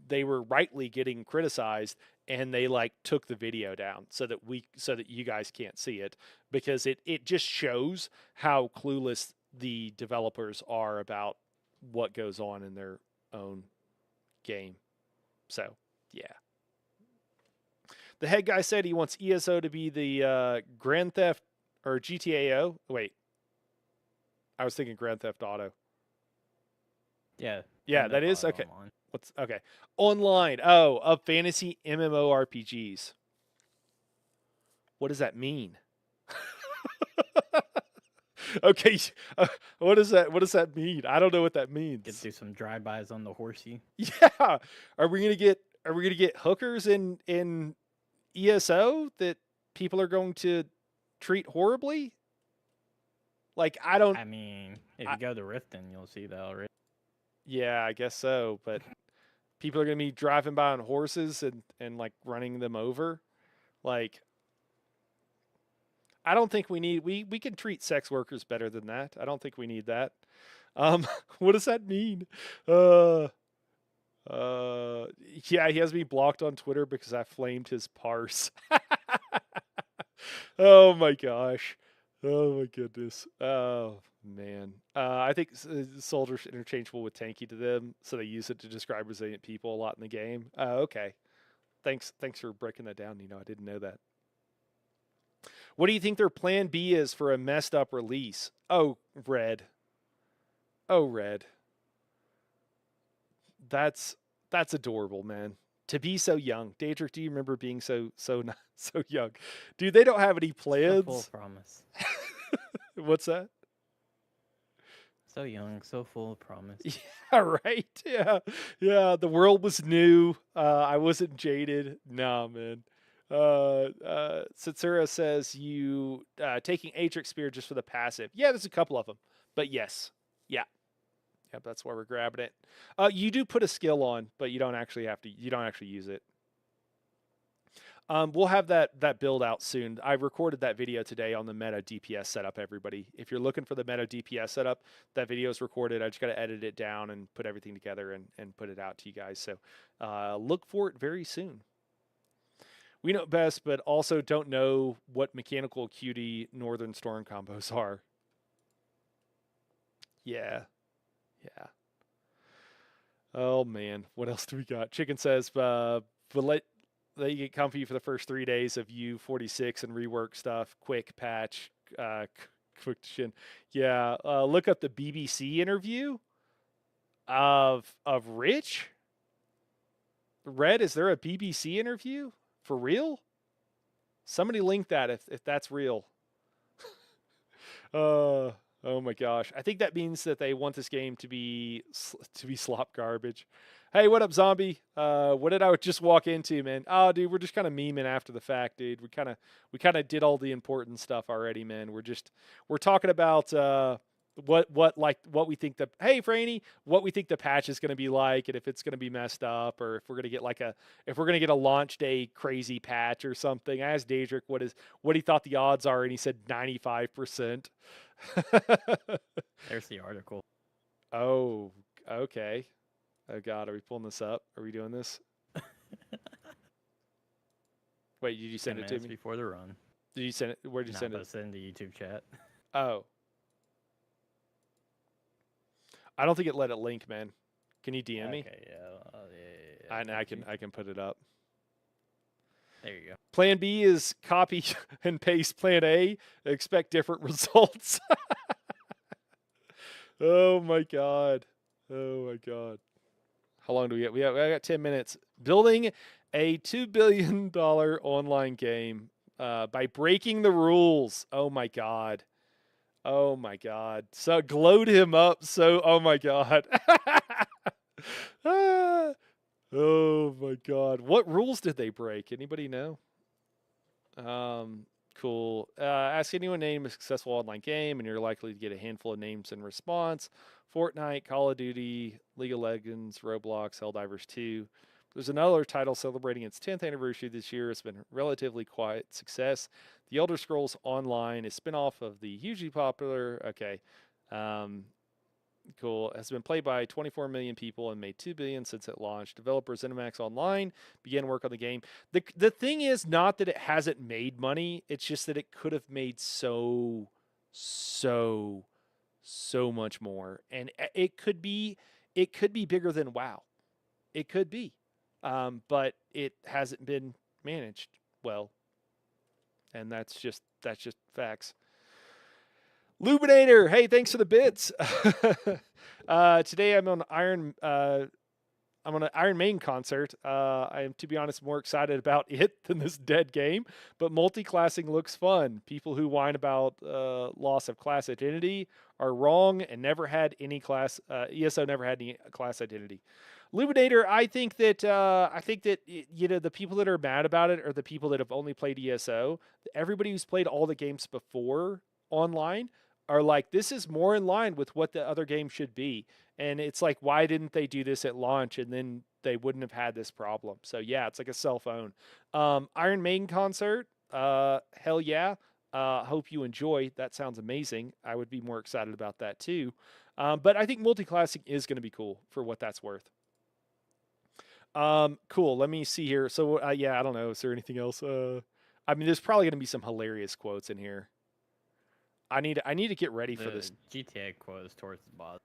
they were rightly getting criticized, and they like took the video down so that you guys can't see it, because it just shows how clueless the developers are about what goes on in their own game. So, yeah. The head guy said he wants ESO to be the Grand Theft or GTAO. Wait, I was thinking Grand Theft Auto. Yeah. Yeah, that is okay. Online. What's okay? Online. Oh, of fantasy MMORPGs. What does that mean? Okay, what does that mean? I don't know what that means. Get through some drive-bys on the horsey. Yeah. Are we gonna get hookers in ESO that people are going to treat horribly? Like, I don't. I mean, if you go to Riften, you'll see that already. Yeah, I guess so. But people are going to be driving by on horses and like running them over. Like, I don't think we need. We can treat sex workers better than that. I don't think we need that. What does that mean? Yeah, he has me blocked on Twitter because I flamed his parse. Oh my gosh. Oh my goodness. Oh man. I think soldier's interchangeable with tanky to them, so they use it to describe resilient people a lot in the game. Okay. Thanks for breaking that down. I didn't know that. What do you think their plan B is for a messed up release? Oh, Red. Oh, Red. That's adorable, man. To be so young. Daedric, do you remember being so young? Dude, they don't have any plans. So full of promise. What's that? So young, so full of promise. Yeah, right. Yeah. The world was new. I wasn't jaded. Nah, man. Satsura says you taking Atrix Spear just for the passive. Yeah, there's a couple of them, but yes, yeah. Yep, that's why we're grabbing it. You do put a skill on, but you don't actually have to. You don't actually use it. We'll have that build out soon. I recorded that video today on the meta DPS setup, everybody. If you're looking for the meta DPS setup, that video is recorded. I just got to edit it down and put everything together and put it out to you guys. So look for it very soon. We know best, but also don't know what mechanical QD Northern Storm combos are. Yeah. Oh, man. What else do we got? Chicken says, but let you get comfy for the first 3 days of U46 and rework stuff. Quick patch. Quick shin. Yeah. Look up the BBC interview of Rich. Red, is there a BBC interview? For real? Somebody link that if that's real. Oh Oh my gosh. I think that means that they want this game to be slop garbage. Hey, what up, zombie? What did I just walk into, man? Oh, dude, we're just kind of memeing after the fact, dude. We kind of did all the important stuff already, man. We're talking about what we think the hey Franny, what we think the patch is going to be like, and if it's going to be messed up, or if we're going to get a launch day crazy patch or something. I asked Daedric what he thought the odds are, and he said 95%. There's the article. Oh, okay. Oh God, are we pulling this up? Are we doing this? Wait, did you 10 send it to minutes me? before the run. Did you send it? Where did you Nah, send but it? it's in the YouTube chat. Oh, I don't think it let it link, man. Can you DM me? Okay, yeah. I can put it up. There you go. Plan B is copy and paste Plan A. Expect different results. Oh my God. Oh my God. How long do we get? I got 10 minutes. Building a $2 billion online game by breaking the rules. Oh my God. Oh my God. So glowed him up. So, oh my God. Ah, oh my God. What rules did they break? Anybody know? Cool. Ask anyone to name a successful online game, and you're likely to get a handful of names in response. Fortnite, Call of Duty, League of Legends, Roblox, Helldivers 2. There's another title celebrating its 10th anniversary this year. It's been a relatively quiet success. The Elder Scrolls Online, a spin-off of the hugely popular, okay, um, cool, has been played by 24 million people and made 2 billion since it launched. Developer ZeniMax Online began work on the game. The thing is not that it hasn't made money, it's just that it could have made so much more. And it could be bigger than WoW. It could be. But it hasn't been managed well. And that's just facts. Lubinator, hey, thanks for the bits. Today I'm on I'm on an Iron Maiden concert. I am, to be honest, more excited about it than this dead game. But multi-classing looks fun. People who whine about loss of class identity are wrong and never had any class. ESO never had any class identity. Luminator, I think that the people that are mad about it are the people that have only played ESO. Everybody who's played all the games before online are like, this is more in line with what the other game should be. And it's like, why didn't they do this at launch, and then they wouldn't have had this problem? So yeah, it's like a cell phone. Iron Maiden concert, hell yeah. Hope you enjoy. That sounds amazing. I would be more excited about that too. But I think multi-classing is going to be cool for what that's worth. Cool. Let me see here. So yeah, I don't know. Is there anything else? I mean, there's probably going to be some hilarious quotes in here. I need to get ready for this. GTA quote is towards the bottom.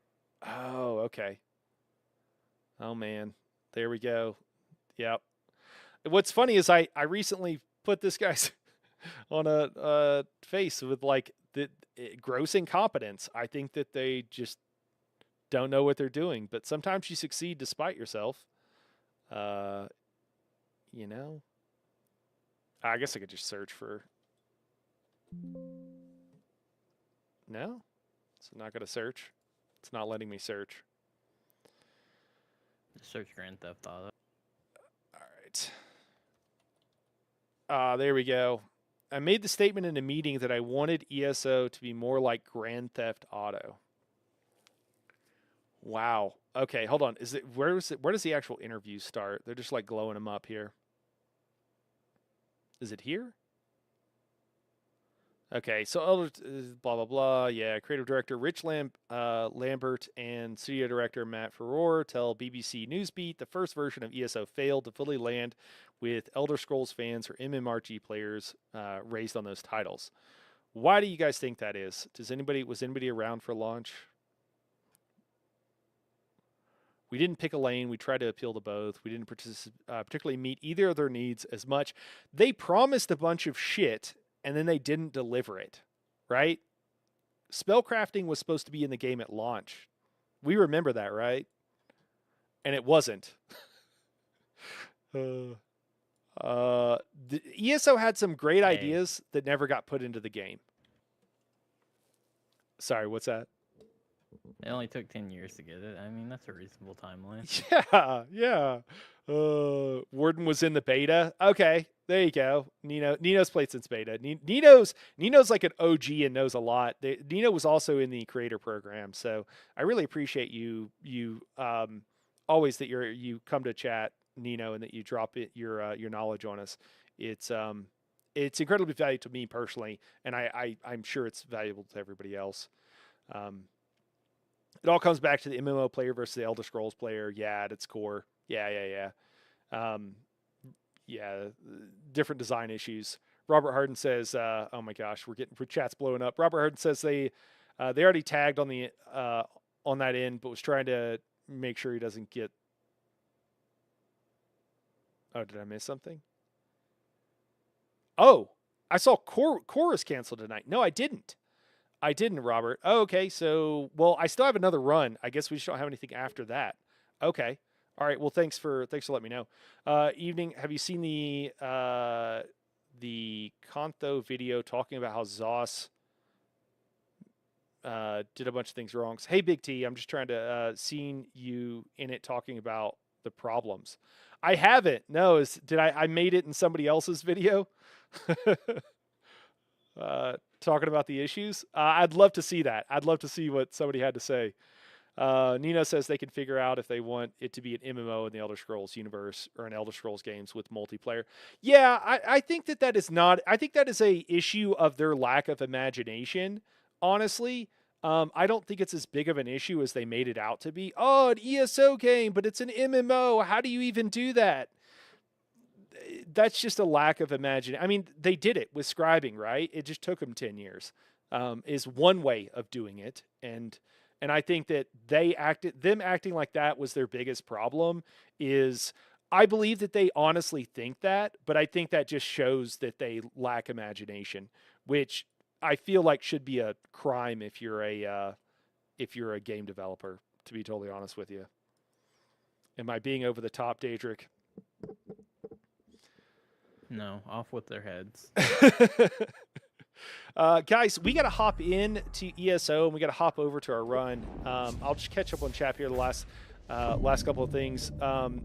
Oh, okay. Oh man, there we go. Yep. What's funny is I recently put this guy's on a face with like the gross incompetence. I think that they just don't know what they're doing. But sometimes you succeed despite yourself. You know. I guess I could just search for. No, it's not gonna search. It's not letting me search. Just search Grand Theft Auto. All right. There we go. I made the statement in a meeting that I wanted ESO to be more like Grand Theft Auto. Wow. Okay, hold on. Where does the actual interview start? They're just like glowing them up here. Is it here? Okay, so blah blah blah. Yeah, creative director Rich Lambert and studio director Matt Ferror tell BBC Newsbeat the first version of ESO failed to fully land with Elder Scrolls fans or MMORPG players raised on those titles. Why do you guys think that is? Was anybody around for launch? We didn't pick a lane. We tried to appeal to both. We didn't particularly meet either of their needs as much. They promised a bunch of shit, and then they didn't deliver it, right? Spellcrafting was supposed to be in the game at launch. We remember that, right? And it wasn't. The ESO had some great ideas that never got put into the game. Sorry, what's that? It only took 10 years to get it. I mean, that's a reasonable timeline. Yeah, yeah. Warden was in the beta. Okay, there you go. Nino's played since beta. Nino's like an OG and knows a lot. Nino was also in the creator program, so I really appreciate you always that you come to chat, Nino, and that you drop your knowledge on us. It's incredibly valuable to me personally, and I'm sure it's valuable to everybody else. Um, it all comes back to the MMO player versus the Elder Scrolls player. Yeah, at its core. Yeah. Yeah, different design issues. Robert Harden says, "Oh my gosh, we're chat's blowing up." Robert Harden says they already tagged on that end, but was trying to make sure he doesn't get. Oh, did I miss something? Oh, I saw Chorus canceled tonight. No, I didn't. I didn't, Robert. Oh, okay. So, well, I still have another run. I guess we just don't have anything after that. Okay. All right. Well, thanks for letting me know. Evening. Have you seen the Kontho video talking about how Zoss did a bunch of things wrong? So, hey, Big T. I'm just trying to seeing you in it talking about the problems. I haven't. No. Did I made it in somebody else's video? Talking about the issues. I'd love to see that. I'd love to see what somebody had to say. Nino says they can figure out if they want it to be an MMO in the Elder Scrolls universe or an Elder Scrolls games with multiplayer. Yeah, I think that is not. I think that is a issue of their lack of imagination. Honestly, I don't think it's as big of an issue as they made it out to be. Oh, an ESO game, but it's an MMO. How do you even do that? That's just a lack of imagination. I mean, they did it with scribing, right? It just took them 10 years. Is one way of doing it, and I think that them acting like that was their biggest problem. Is I believe that they honestly think that, but I think that just shows that they lack imagination, which I feel like should be a crime if you're a game developer. To be totally honest with you, am I being over the top, Daedric? No, off with their heads. Guys, we got to hop in to ESO and we got to hop over to our run. I'll just catch up on chat here the last couple of things.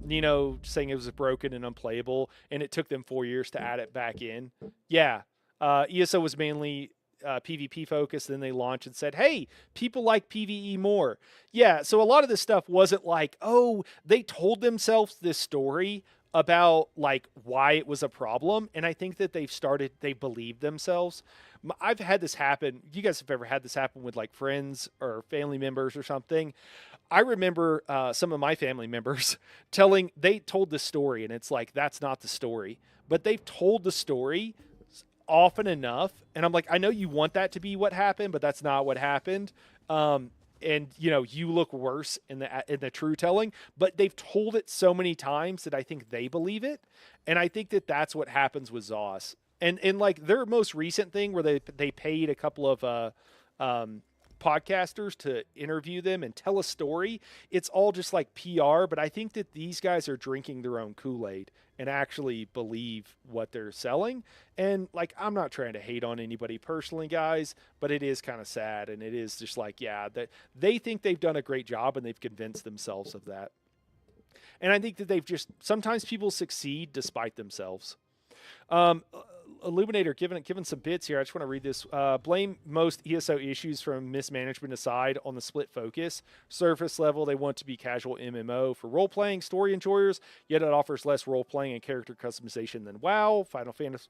Nino saying it was broken and unplayable, and it took them 4 years to add it back in. Yeah, ESO was mainly PvP focused. Then they launched and said, "Hey, people like PvE more." Yeah, so a lot of this stuff wasn't like, oh, they told themselves this story about like why it was a problem, and I think that they believed themselves. I've had this happen. You guys have ever had this happen with like friends or family members or something? I remember some of my family members they told the story, and it's like that's not the story, but they've told the story often enough, and I'm like, I know you want that to be what happened, but that's not what happened. And you look worse in the true telling, but they've told it so many times that I think they believe it, and I think that that's what happens with Zoss. And like their most recent thing where they paid a couple of podcasters to interview them and tell a story, it's all just like PR, but I think that these guys are drinking their own Kool-Aid and actually believe what they're selling. And like, I'm not trying to hate on anybody personally, guys, but it is kind of sad. And it is just like, yeah, that they think they've done a great job and they've convinced themselves of that. And I think that sometimes people succeed despite themselves. Um, Illuminator giving some bits here. I just want to read this. Blame most ESO issues from mismanagement aside on the split focus. Surface level, they want to be casual MMO for role playing story enjoyers, yet it offers less role playing and character customization than WoW, Final Fantasy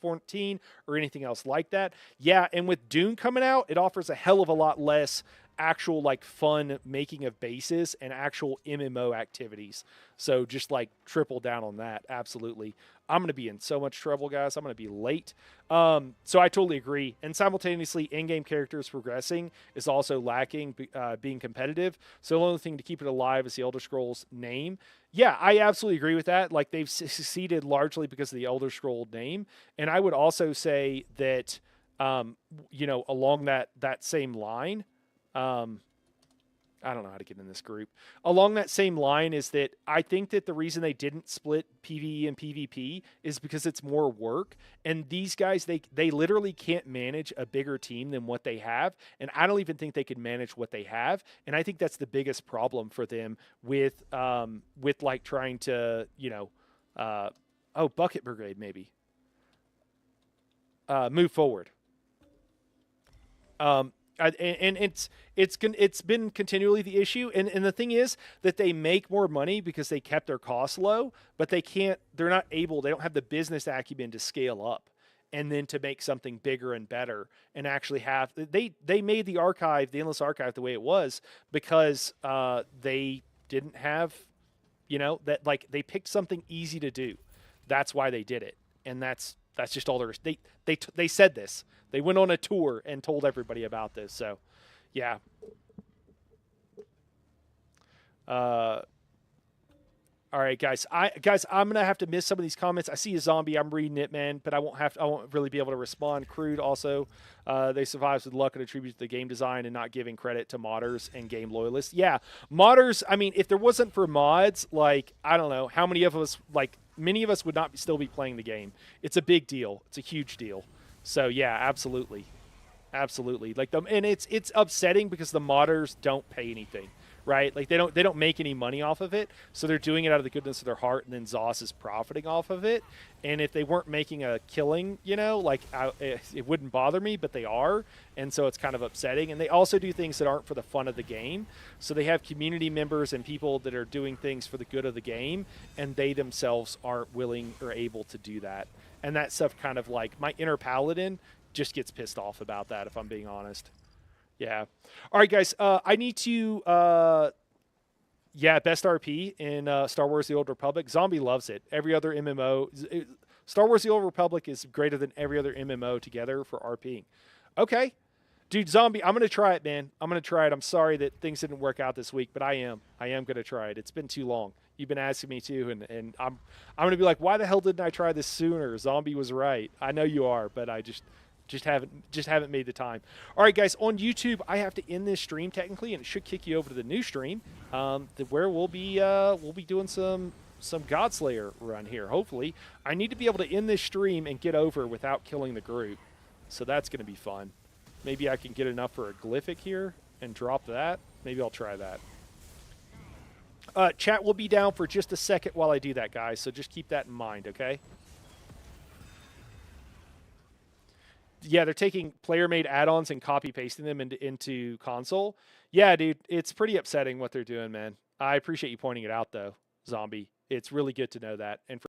14, or anything else like that. Yeah, and with Dune coming out, it offers a hell of a lot less actual like fun making of bases and actual MMO activities. So just like triple down on that. Absolutely. I'm going to be in so much trouble, guys. I'm going to be late. So I totally agree. And simultaneously, in-game characters progressing is also lacking being competitive. So the only thing to keep it alive is the Elder Scrolls name. Yeah, I absolutely agree with that. Like they've succeeded largely because of the Elder Scroll name. And I would also say that, along that same line, I don't know how to get in this group. Along that same line is that I think that the reason they didn't split PvE and PvP is because it's more work. And these guys, they literally can't manage a bigger team than what they have. And I don't even think they can manage what they have. And I think that's the biggest problem for them with like trying to, Bucket Brigade maybe move forward. And it's been continually the issue, and the thing is that they make more money because they kept their costs low, but they don't have the business acumen to scale up and then to make something bigger and better and actually have they made the endless archive the way it was because they didn't have that, like, they picked something easy to do. That's why they did it, and that's just all there is. They said this. They went on a tour and told everybody about this. So, yeah. All right, guys. I'm gonna have to miss some of these comments. I see a zombie. I'm reading it, man, but I won't really be able to respond. Crude also. They survived with luck and attribute to the game design and not giving credit to modders and game loyalists. Yeah, modders. I mean, if there wasn't for mods, like, I don't know how many of us, like, many of us would not still be playing the game. It's a big deal. It's a huge deal. So yeah, absolutely. Like and it's upsetting because the modders don't pay anything, right? Like they don't make any money off of it, so they're doing it out of the goodness of their heart, and then ZOS is profiting off of it. And if they weren't making a killing, it wouldn't bother me, but they are, and so it's kind of upsetting. And they also do things that aren't for the fun of the game. So they have community members and people that are doing things for the good of the game, and they themselves aren't willing or able to do that. And that stuff kind of, like, my inner paladin just gets pissed off about that, if I'm being honest. Yeah. All right, guys. I need to, best RP in Star Wars The Old Republic. Zombie loves it. Every other MMO. Star Wars The Old Republic is greater than every other MMO together for RPing. Okay. Dude, Zombie, I'm going to try it, man. I'm going to try it. I'm sorry that things didn't work out this week, but I am going to try it. It's been too long. You've been asking me to, and I'm going to be like, why the hell didn't I try this sooner? Zombie was right. I know you are, but I just haven't made the time. All right, guys, on YouTube, I have to end this stream technically, and it should kick you over to the new stream, where we'll be doing some Godslayer run here. Hopefully, I need to be able to end this stream and get over without killing the group, so that's going to be fun. Maybe I can get enough for a glyphic here and drop that. Maybe I'll try that. Chat will be down for just a second while I do that, guys, so just keep that in mind, okay? Yeah, they're taking player-made add-ons and copy-pasting them into console. Yeah, dude, it's pretty upsetting what they're doing, man. I appreciate you pointing it out, though, Zombie. It's really good to know that. And for